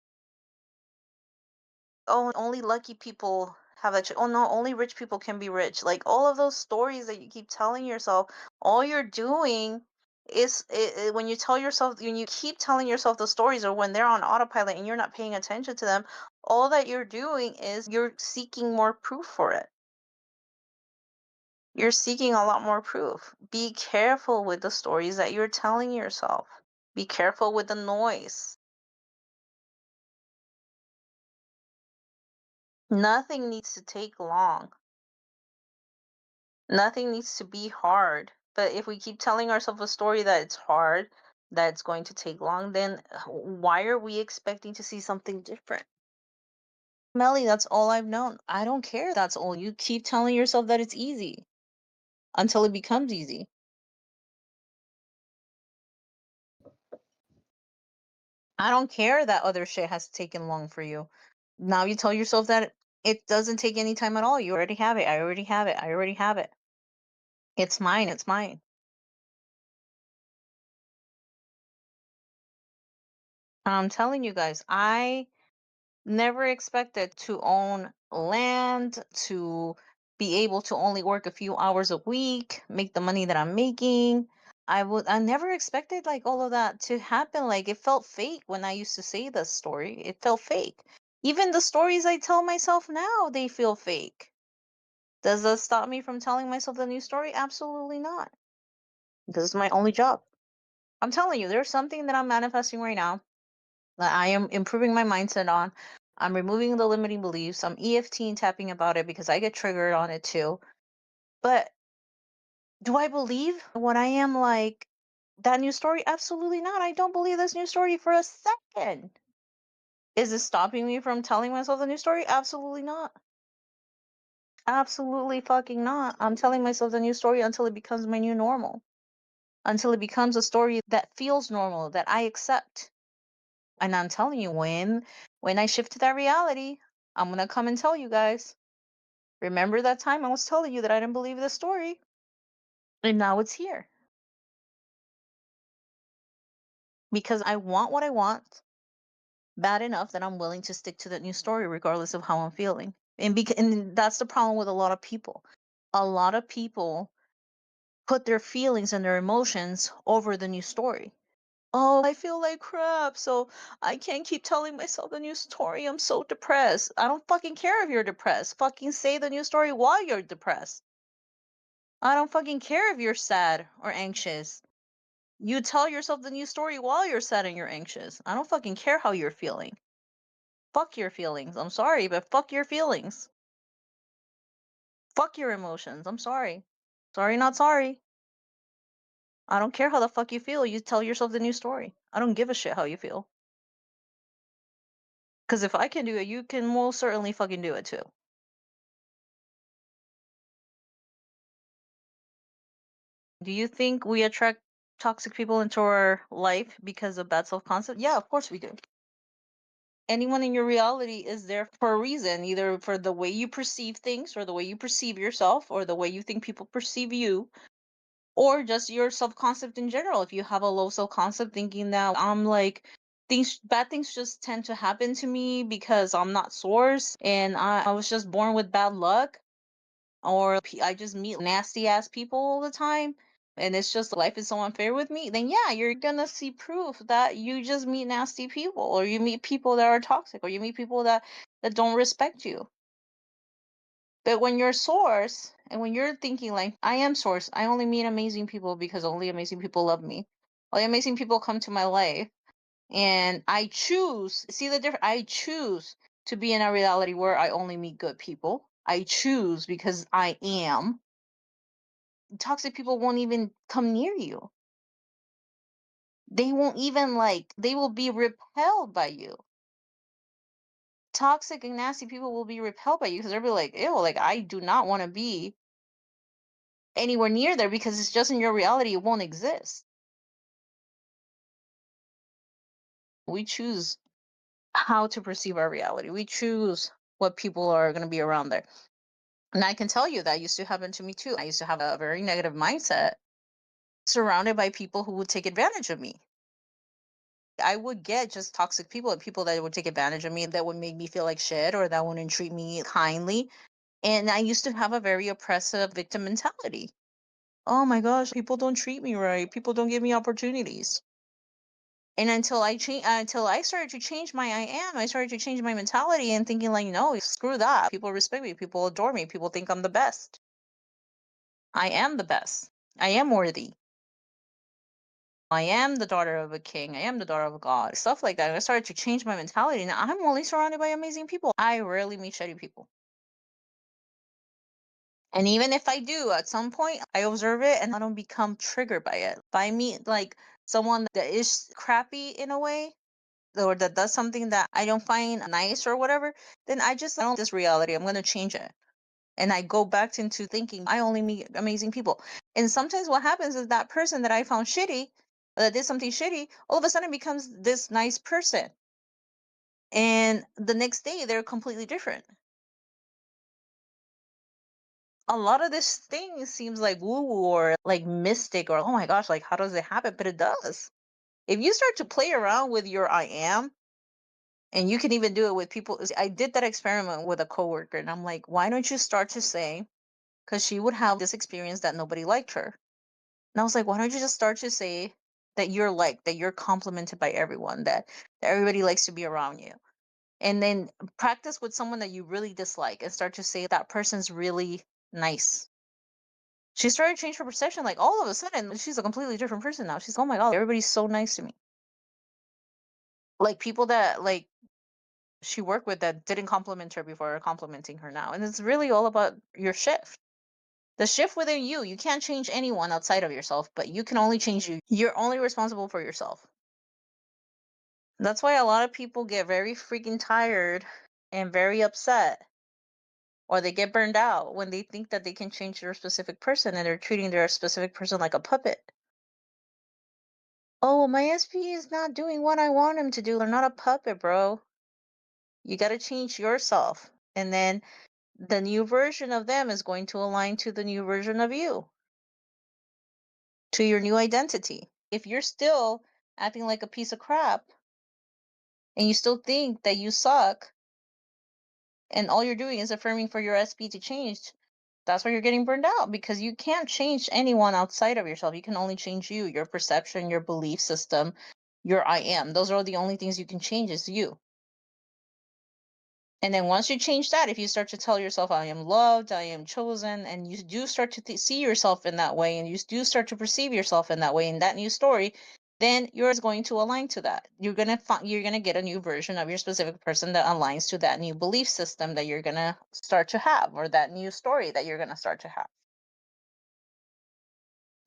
Oh, only lucky people have that. Oh no, only rich people can be rich. Like all of those stories that you keep telling yourself, all you're doing is when you tell yourself, when you keep telling yourself the stories, or when they're on autopilot and you're not paying attention to them, all that you're doing is you're seeking more proof for it. You're seeking a lot more proof. Be careful with the stories that you're telling yourself. Be careful with the noise. Nothing needs to take long. Nothing needs to be hard. But if we keep telling ourselves a story that it's hard, that it's going to take long, then why are we expecting to see something different? Melly, that's all I've known. I don't care. That's all. You keep telling yourself that it's easy until it becomes easy. I don't care that other shit has taken long for you. Now you tell yourself that it doesn't take any time at all. You already have it. I already have it. I already have it. It's mine. It's mine. I'm telling you guys, I never expected to own land, to be able to only work a few hours a week, make the money that I'm making. I never expected like all of that to happen. Like it felt fake when I used to say this story. It felt fake. Even the stories I tell myself now, they feel fake. Does that stop me from telling myself the new story? Absolutely not. This is my only job. I'm telling you, there's something that I'm manifesting right now that I am improving my mindset on. I'm removing the limiting beliefs. I'm EFT and tapping about it because I get triggered on it too. But do I believe what I am like that new story? Absolutely not. I don't believe this new story for a second. Is it stopping me from telling myself the new story? Absolutely not. Absolutely fucking not. I'm telling myself the new story until it becomes my new normal. Until it becomes a story that feels normal, that I accept. And I'm telling you, when I shift to that reality, I'm gonna come and tell you guys. Remember that time I was telling you that I didn't believe the story? And now it's here. Because I want what I want bad enough that I'm willing to stick to that new story regardless of how I'm feeling. And that's the problem with a lot of people. A lot of people put their feelings and their emotions over the new story. Oh, I feel like crap, so I can't keep telling myself the new story. I'm so depressed. I don't fucking care if you're depressed. Fucking say the new story while you're depressed. I don't fucking care if you're sad or anxious. You tell yourself the new story while you're sad and you're anxious. I don't fucking care how you're feeling. Fuck your feelings. I'm sorry, but fuck your feelings. Fuck your emotions. I'm sorry. Sorry, not sorry. I don't care how the fuck you feel. You tell yourself the new story. I don't give a shit how you feel. Because if I can do it, you can most certainly fucking do it too. Do you think we attract toxic people into our life because of bad self concept? Yeah, of course we do. Anyone in your reality is there for a reason, either for the way you perceive things or the way you perceive yourself or the way you think people perceive you or just your self concept in general. If you have a low self concept thinking that I'm like things bad things just tend to happen to me because I'm not source and I was just born with bad luck or I just meet nasty ass people all the time and it's just life is so unfair with me, then yeah, you're gonna see proof that you just meet nasty people or you meet people that are toxic or you meet people that don't respect you. But when you're source and when you're thinking like I am source, I only meet amazing people because only amazing people love me. Only amazing people come to my life and I choose, see the difference, I choose to be in a reality where I only meet good people. I choose because I am. Toxic people won't even come near you. They won't even like, they will be repelled by you. Toxic and nasty people will be repelled by you because they'll be like, ew, like I do not want to be anywhere near there because it's just in your reality, it won't exist. We choose how to perceive our reality. We choose what people are going to be around there. And I can tell you that used to happen to me too. I used to have a very negative mindset surrounded by people who would take advantage of me. I would get just toxic people and people that would take advantage of me that would make me feel like shit or that wouldn't treat me kindly. And I used to have a very oppressive victim mentality. Oh my gosh, people don't treat me right. People don't give me opportunities. And until I started to change my I started to change my mentality and thinking like, no, screw that. People respect me. People adore me. People think I'm the best. I am the best. I am worthy. I am the daughter of a king. I am the daughter of a god. Stuff like that. And I started to change my mentality. Now I'm only surrounded by amazing people. I rarely meet shitty people. And even if I do, at some point, I observe it and I don't become triggered by it. If I meet like someone that is crappy in a way, or that does something that I don't find nice or whatever, then I don't this reality. I'm gonna change it. And I go back into thinking I only meet amazing people. And sometimes what happens is that person that I found shitty, that did something shitty, all of a sudden becomes this nice person. And the next day they're completely different. A lot of this thing seems like woo woo or like mystic or oh my gosh, like how does it happen? But it does. If you start to play around with your I am, and you can even do it with people. I did that experiment with a coworker, and I'm like, why don't you start to say, because she would have this experience that nobody liked her. And I was like, why don't you just start to say that you're liked, that you're complimented by everyone, that everybody likes to be around you. And then practice with someone that you really dislike and start to say that person's really nice. She started to change her perception. Like all of a sudden, she's a completely different person now. She's, oh my God, everybody's so nice to me. Like people that like she worked with that didn't compliment her before are complimenting her now. And it's really all about your shift. The shift within you. You can't change anyone outside of yourself, but you can only change you. You're only responsible for yourself. That's why a lot of people get very freaking tired and very upset or they get burned out when they think that they can change their specific person and they're treating their specific person like a puppet. Oh, my SP is not doing what I want him to do. They're not a puppet, bro. You got to change yourself. And then the new version of them is going to align to the new version of you, to your new identity. If you're still acting like a piece of crap and you still think that you suck and all you're doing is affirming for your SP to change, That's why you're getting burned out, because you can't change anyone outside of yourself. You can only change you, your perception, your belief system, your I am. Those are the only things you can change is you. And then once you change that, if you start to tell yourself, I am loved, I am chosen, and you do start to see yourself in that way, and you do start to perceive yourself in that way, in that new story, then yours going to align to that. You're gonna get a new version of your specific person that aligns to that new belief system that you're gonna start to have, or that new story that you're gonna start to have.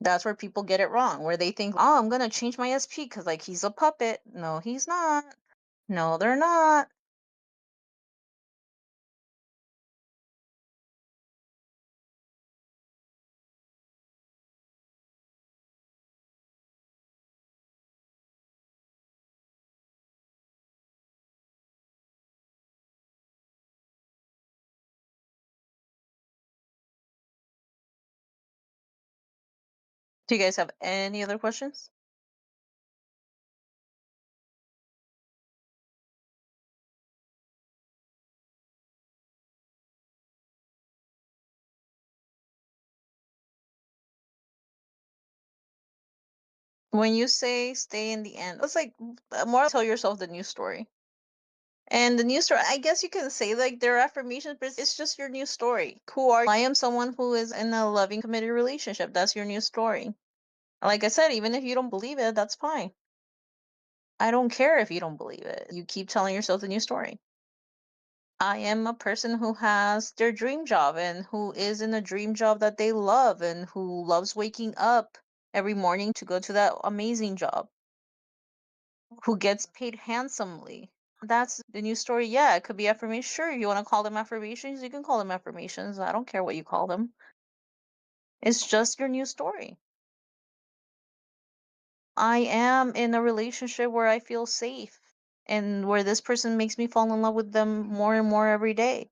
That's where people get it wrong, where they think, oh, I'm gonna change my SP because like he's a puppet. No, he's not. No, they're not. Do you guys have any other questions? When you say stay in the end, it's like more tell yourself the new story. And the new story, I guess you can say like their affirmations, but it's just your new story. Who are you? I am someone who is in a loving, committed relationship. That's your new story. Like I said, even if you don't believe it, that's fine. I don't care if you don't believe it. You keep telling yourself the new story. I am a person who has their dream job and who is in a dream job that they love and who loves waking up every morning to go to that amazing job, who gets paid handsomely. That's the new story. Yeah, it could be affirmation. Sure, you want to call them affirmations, you can call them affirmations. I don't care what you call them. It's just your new story. I am in a relationship where I feel safe and where this person makes me fall in love with them more and more every day.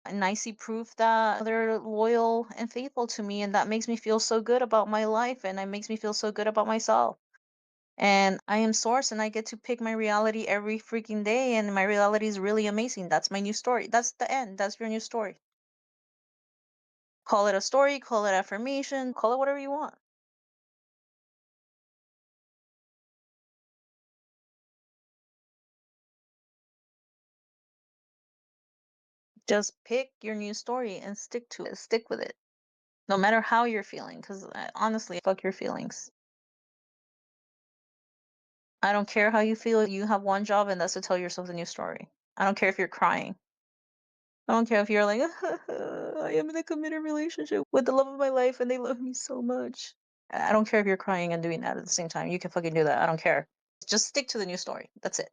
And I see proof that they're loyal and faithful to me, and that makes me feel so good about my life, and it makes me feel so good about myself. And I am source, and I get to pick my reality every freaking day, and my reality is really amazing. That's my new story. That's the end. That's your new story. Call it a story, call it affirmation, call it whatever you want. Just pick your new story and stick to it. Stick with it. No matter how you're feeling, because honestly, fuck your feelings. I don't care how you feel. You have one job, and that's to tell yourself a new story. I don't care if you're crying. I don't care if you're like, I am in a committed relationship with the love of my life, and they love me so much. I don't care if you're crying and doing that at the same time. You can fucking do that. I don't care. Just stick to the new story. That's it.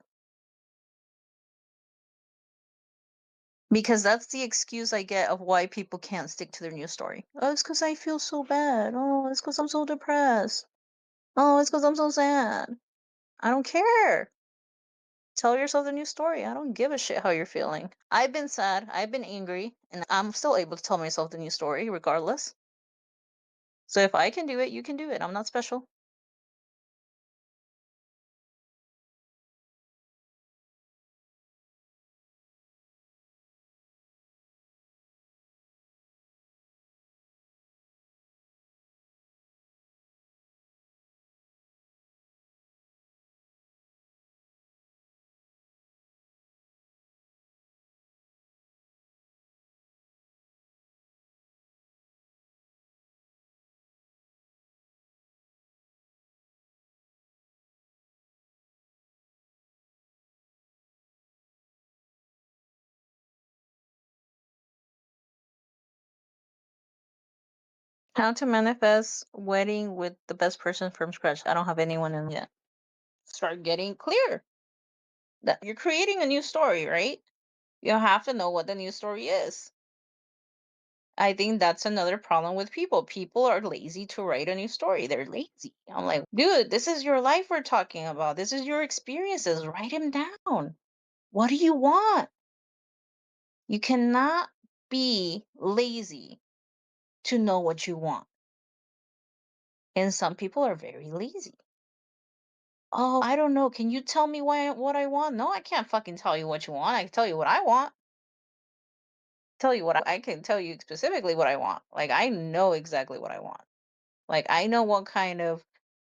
Because that's the excuse I get of why people can't stick to their new story. Oh, it's because I feel so bad. Oh, it's because I'm so depressed. Oh, it's because I'm so sad. I don't care. Tell yourself the new story. I don't give a shit how you're feeling. I've been sad. I've been angry. And I'm still able to tell myself the new story regardless. So if I can do it, you can do it. I'm not special. How to manifest wedding with the best person from scratch. I don't have anyone in yet. Start getting clear that you're creating a new story, right? You have to know what the new story is. I think that's another problem with people. People are lazy to write a new story. They're lazy. I'm like, dude, this is your life we're talking about. This is your experiences. Write them down. What do you want? You cannot be lazy to know what you want. And some people are very lazy. Oh, I don't know. Can you tell me what I want? No, I can't fucking tell you what you want. I can tell you what I want. I can tell you specifically what I want. Like I know exactly what I want. Like I know what kind of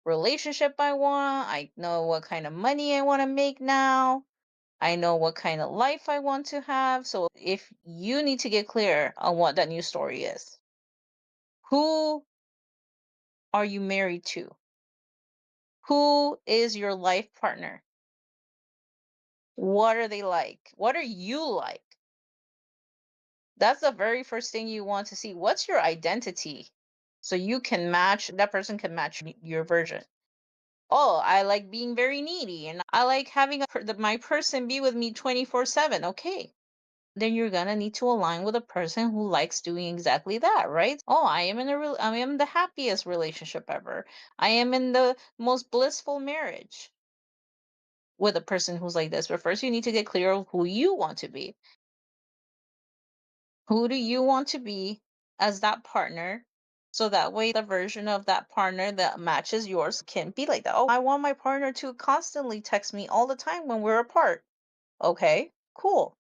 relationship I want. I know what kind of money I want to make now. I know what kind of life I want to have. So if you need to get clear on what that new story is, who are you married to? Who is your life partner? What are they like? What are you like? That's the very first thing you want to see. What's your identity? So you can match, that person can match your version. Oh, I like being very needy and I like having my person be with me 24/7. Okay. Then you're gonna need to align with a person who likes doing exactly that, right? Oh, I am the happiest relationship ever. I am in the most blissful marriage with a person who's like this. But first you need to get clear of who you want to be. Who do you want to be as that partner? So that way the version of that partner that matches yours can be like that. Oh, I want my partner to constantly text me all the time when we're apart. Okay, cool.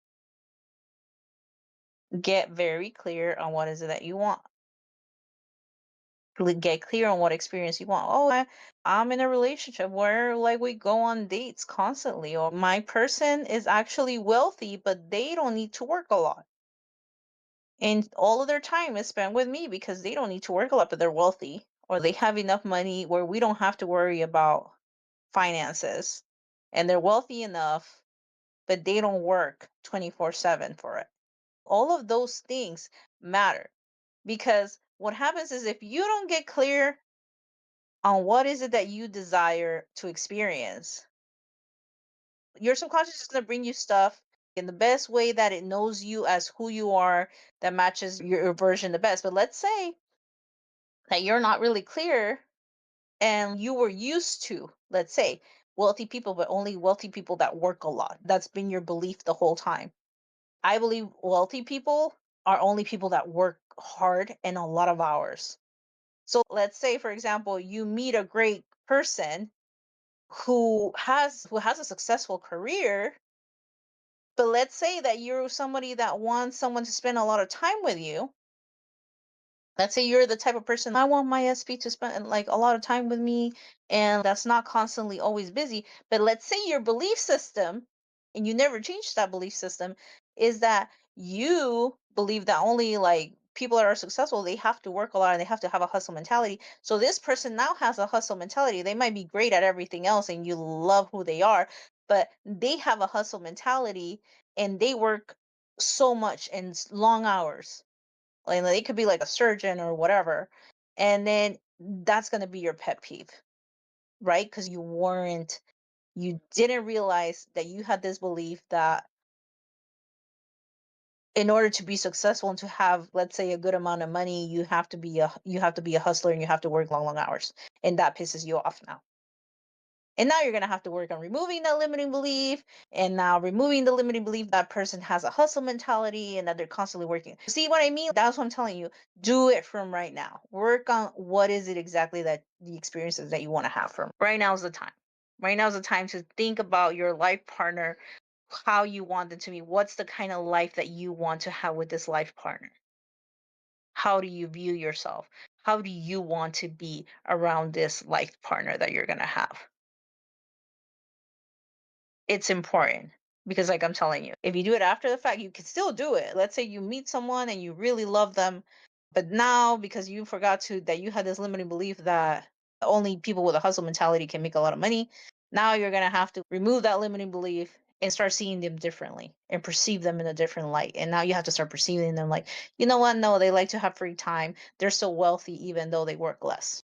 Get very clear on what is it that you want. Get clear on what experience you want. Oh, I'm in a relationship where like we go on dates constantly, or my person is actually wealthy, but they don't need to work a lot. And all of their time is spent with me because they don't need to work a lot, but they're wealthy, or they have enough money where we don't have to worry about finances. And they're wealthy enough, but they don't work 24/7 for it. All of those things matter because what happens is if you don't get clear on what is it that you desire to experience, your subconscious is going to bring you stuff in the best way that it knows you as who you are, that matches your version the best. But let's say that you're not really clear and you were used to, let's say, wealthy people, but only wealthy people that work a lot. That's been your belief the whole time. I believe wealthy people are only people that work hard and a lot of hours. So let's say, for example, you meet a great person who has a successful career, but let's say that you're somebody that wants someone to spend a lot of time with you. Let's say you're the type of person, I want my SP to spend like a lot of time with me and that's not constantly always busy. But let's say your belief system, and you never change that belief system, is that you believe that only like people that are successful, they have to work a lot and they have to have a hustle mentality. So this person now has a hustle mentality. They might be great at everything else and you love who they are, but they have a hustle mentality and they work so much and long hours, like they could be like a surgeon or whatever. And then that's going to be your pet peeve, right? Because you didn't realize that you had this belief that in order to be successful and to have, let's say, a good amount of money, you have to be a hustler and you have to work long, long hours. And that pisses you off now. And now you're going to have to work on removing that limiting belief. And now removing the limiting belief that person has a hustle mentality and that they're constantly working. See what I mean? That's what I'm telling you. Do it from right now. Work on what is it exactly that the experiences that you want to have from. Right now is the time. Right now is the time to think about your life partner, how you want it to be. What's the kind of life that you want to have with this life partner? How do you view yourself? How do you want to be around this life partner that you're going to have? It's important because like I'm telling you, if you do it after the fact, you can still do it. Let's say you meet someone and you really love them, but now because you forgot to that you had this limiting belief that only people with a hustle mentality can make a lot of money, now you're going to have to remove that limiting belief and start seeing them differently and perceive them in a different light. And now you have to start perceiving them like, you know what? No, they like to have free time. They're so wealthy even though they work less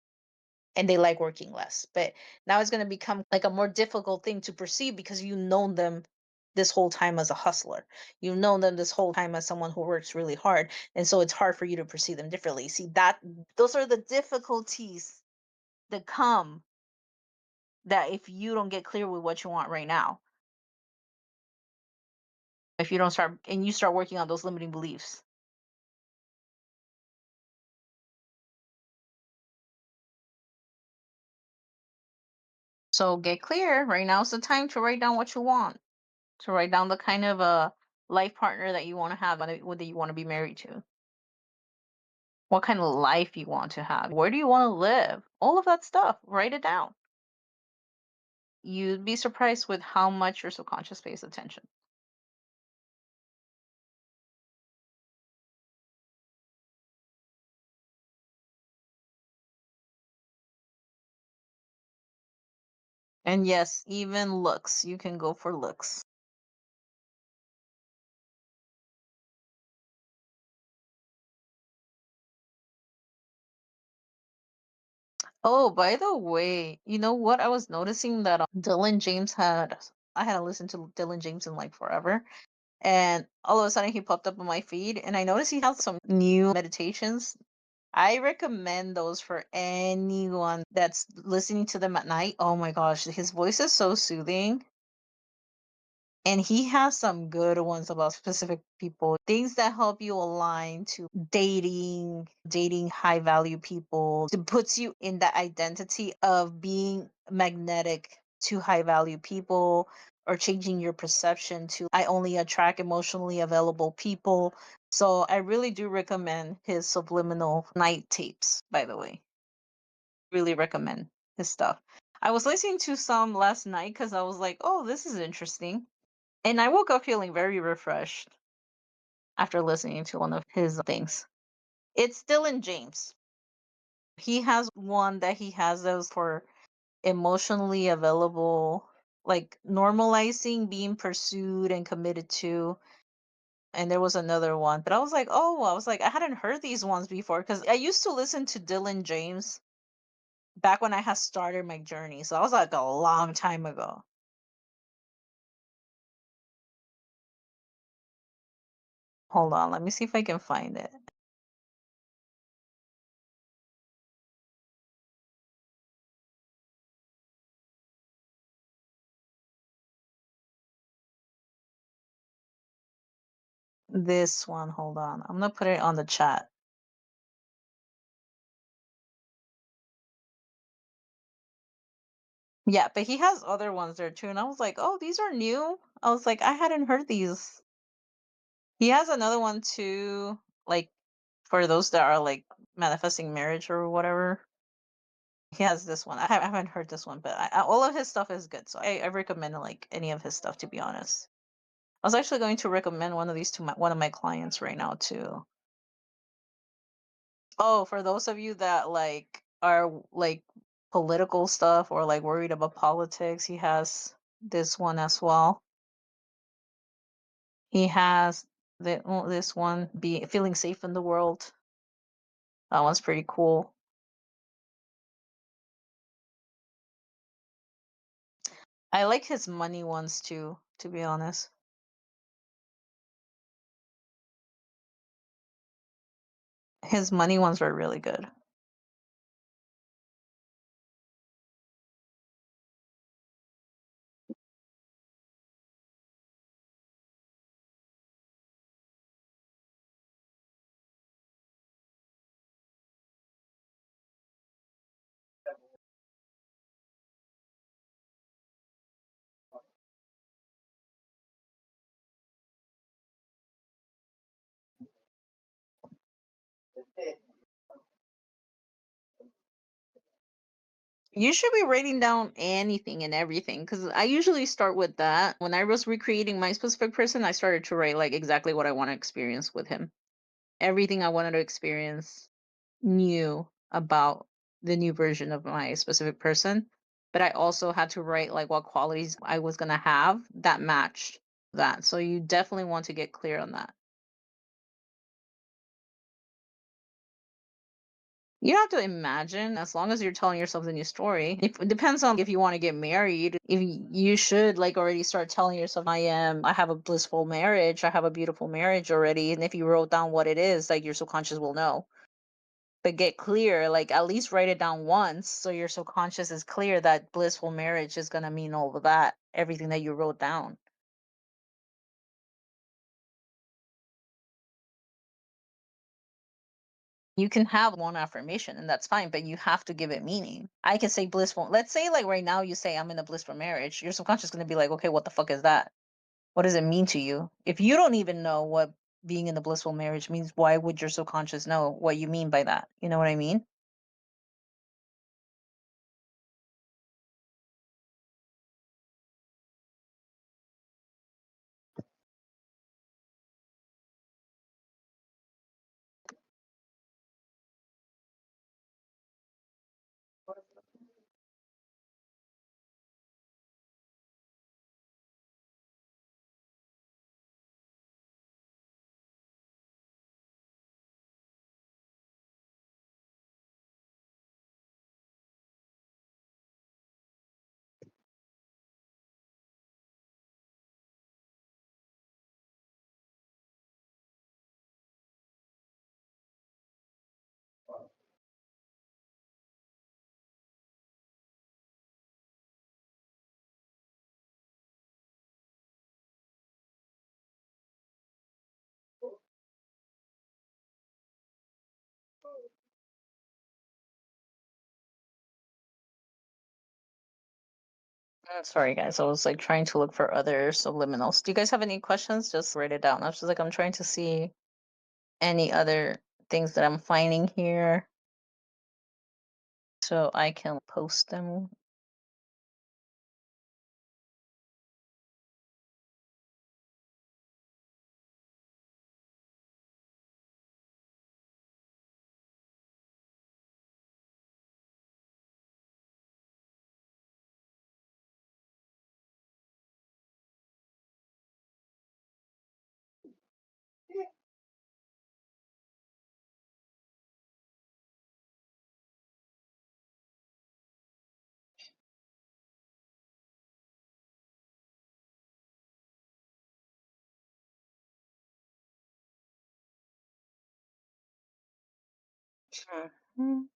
and they like working less. But now it's going to become like a more difficult thing to perceive because you've known them this whole time as a hustler. You've known them this whole time as someone who works really hard. And so it's hard for you to perceive them differently. See, that those are the difficulties that come that if you don't get clear with what you want right now, if you don't start and you start working on those limiting beliefs. So get clear. Right now is the time to write down what you want, to write down the kind of life partner that you want to have, what that you want to be married to, what kind of life you want to have, where do you want to live, all of that stuff. Write it down. You'd be surprised with how much your subconscious pays attention. And yes, even looks. You can go for looks. Oh, by the way, you know what? I was noticing that Dylan James had. I hadn't listened to Dylan James in like forever. And all of a sudden he popped up on my feed. And I noticed he has some new meditations. I recommend those for anyone that's listening to them at night. Oh my gosh, his voice is so soothing. And he has some good ones about specific people, things that help you align to dating high value people. It puts you in the identity of being magnetic to high value people, or changing your perception to I only attract emotionally available people. So I really do recommend his subliminal night tapes, by the way. Really recommend his stuff. I was listening to some last night because I was like, oh, this is interesting. And I woke up feeling very refreshed after listening to one of his things. It's still in James. He has one that he has those for emotionally available, like normalizing being pursued and committed to. And there was another one, but I was like, oh, I was like, I hadn't heard these ones before because I used to listen to Dylan James back when I had started my journey. So I was like a long time ago. Hold on, let me see if I can find it. This one, hold on. I'm gonna put it on the chat. Yeah, but he has other ones there too, and I was like, "Oh, these are new." I was like, "I hadn't heard these." He has another one too, like for those that are like manifesting marriage or whatever. He has this one. I haven't heard this one, but all of his stuff is good. So I recommend like any of his stuff, to be honest. I was actually going to recommend one of these to one of my clients right now too. Oh, for those of you that like are like political stuff or like worried about politics, he has this one as well. He has this one, be feeling safe in the world. That one's pretty cool. I like his money ones too, to be honest. His money ones were really good. You should be writing down anything and everything because I usually start with that. When I was recreating my specific person, I started to write like exactly what I want to experience with him. Everything I wanted to experience new about the new version of my specific person. But I also had to write like what qualities I was going to have that matched that. So you definitely want to get clear on that. You don't have to imagine as long as you're telling yourself the new story. It depends on if you want to get married. If you should like already start telling yourself, I have a blissful marriage, I have a beautiful marriage already. And if you wrote down what it is, like your subconscious will know. But get clear, like at least write it down once so your subconscious is clear that blissful marriage is gonna mean all of that, everything that you wrote down. You can have one affirmation and that's fine, but you have to give it meaning. I can say blissful. Let's say like right now you say I'm in a blissful marriage. Your subconscious is gonna be like, okay, what the fuck is that? What does it mean to you? If you don't even know what being in a blissful marriage means, why would your subconscious know what you mean by that? You know what I mean? Sorry, guys. I was like trying to look for other subliminals. Do you guys have any questions? Just write it down. I was just like, I'm trying to see any other things that I'm finding here so I can post them. Mhm.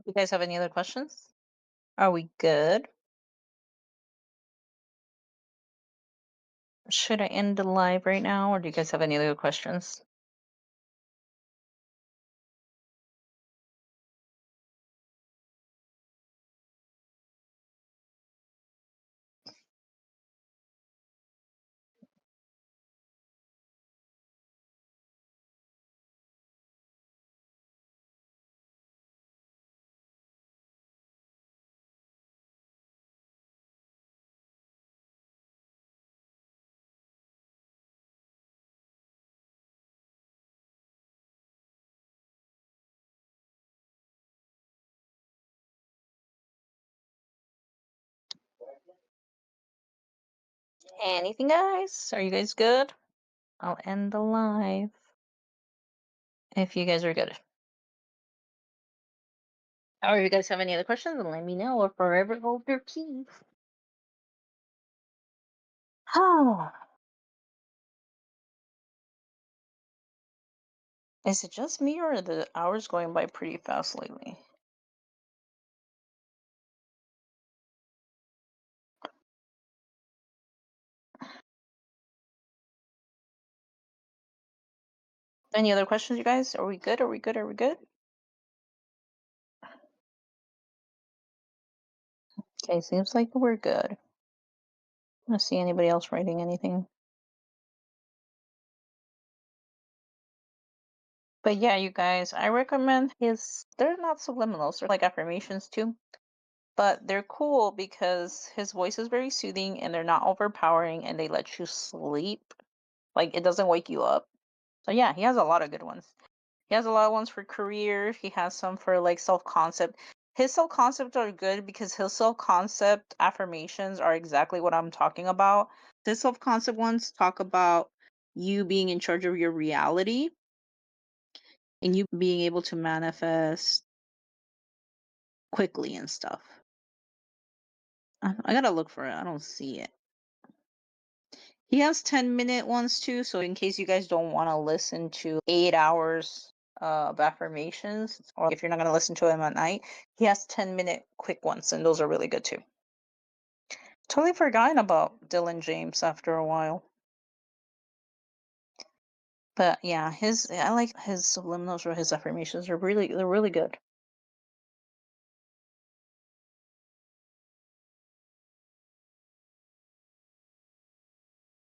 You guys have any other questions? Are we good? Should I end the live right now, or do you guys have any other questions? Anything, guys? Are you guys good? I'll end the live if you guys are good. Or if you guys have any other questions, then let me know or forever hold your peace. Oh, is it just me or are the hours going by pretty fast lately? Any other questions, you guys? Are we good? Are we good? Are we good? Okay, seems like we're good. I don't see anybody else writing anything. But yeah, you guys, I recommend his. They're not subliminals, they're like affirmations too. But they're cool because his voice is very soothing and they're not overpowering and they let you sleep. Like it doesn't wake you up. So yeah, he has a lot of good ones. He has a lot of ones for career. He has some for like self concept. His self concept are good because his self concept affirmations are exactly what I'm talking about. His self concept ones talk about you being in charge of your reality and you being able to manifest quickly and stuff. I gotta look for it. I don't see it. He has 10-minute ones too, so in case you guys don't want to listen to 8 hours of affirmations, or if you're not going to listen to him at night, he has 10-minute quick ones, and those are really good too. Totally forgotten about Dylan James after a while. But yeah, his I like his subliminals or his affirmations are they're really good.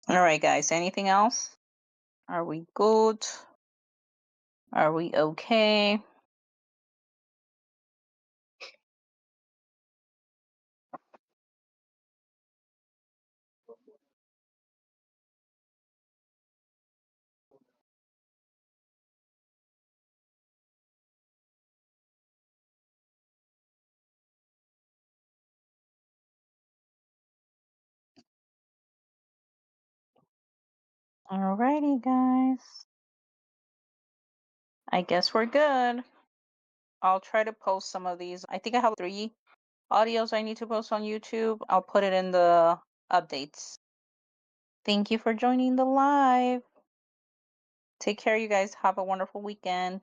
All right, guys. Anything else? Are we good? Are we okay? Alrighty, guys. I guess we're good. I'll try to post some of these. I think I have 3 audios I need to post on YouTube. I'll put it in the updates. Thank you for joining the live. Take care, you guys. Have a wonderful weekend.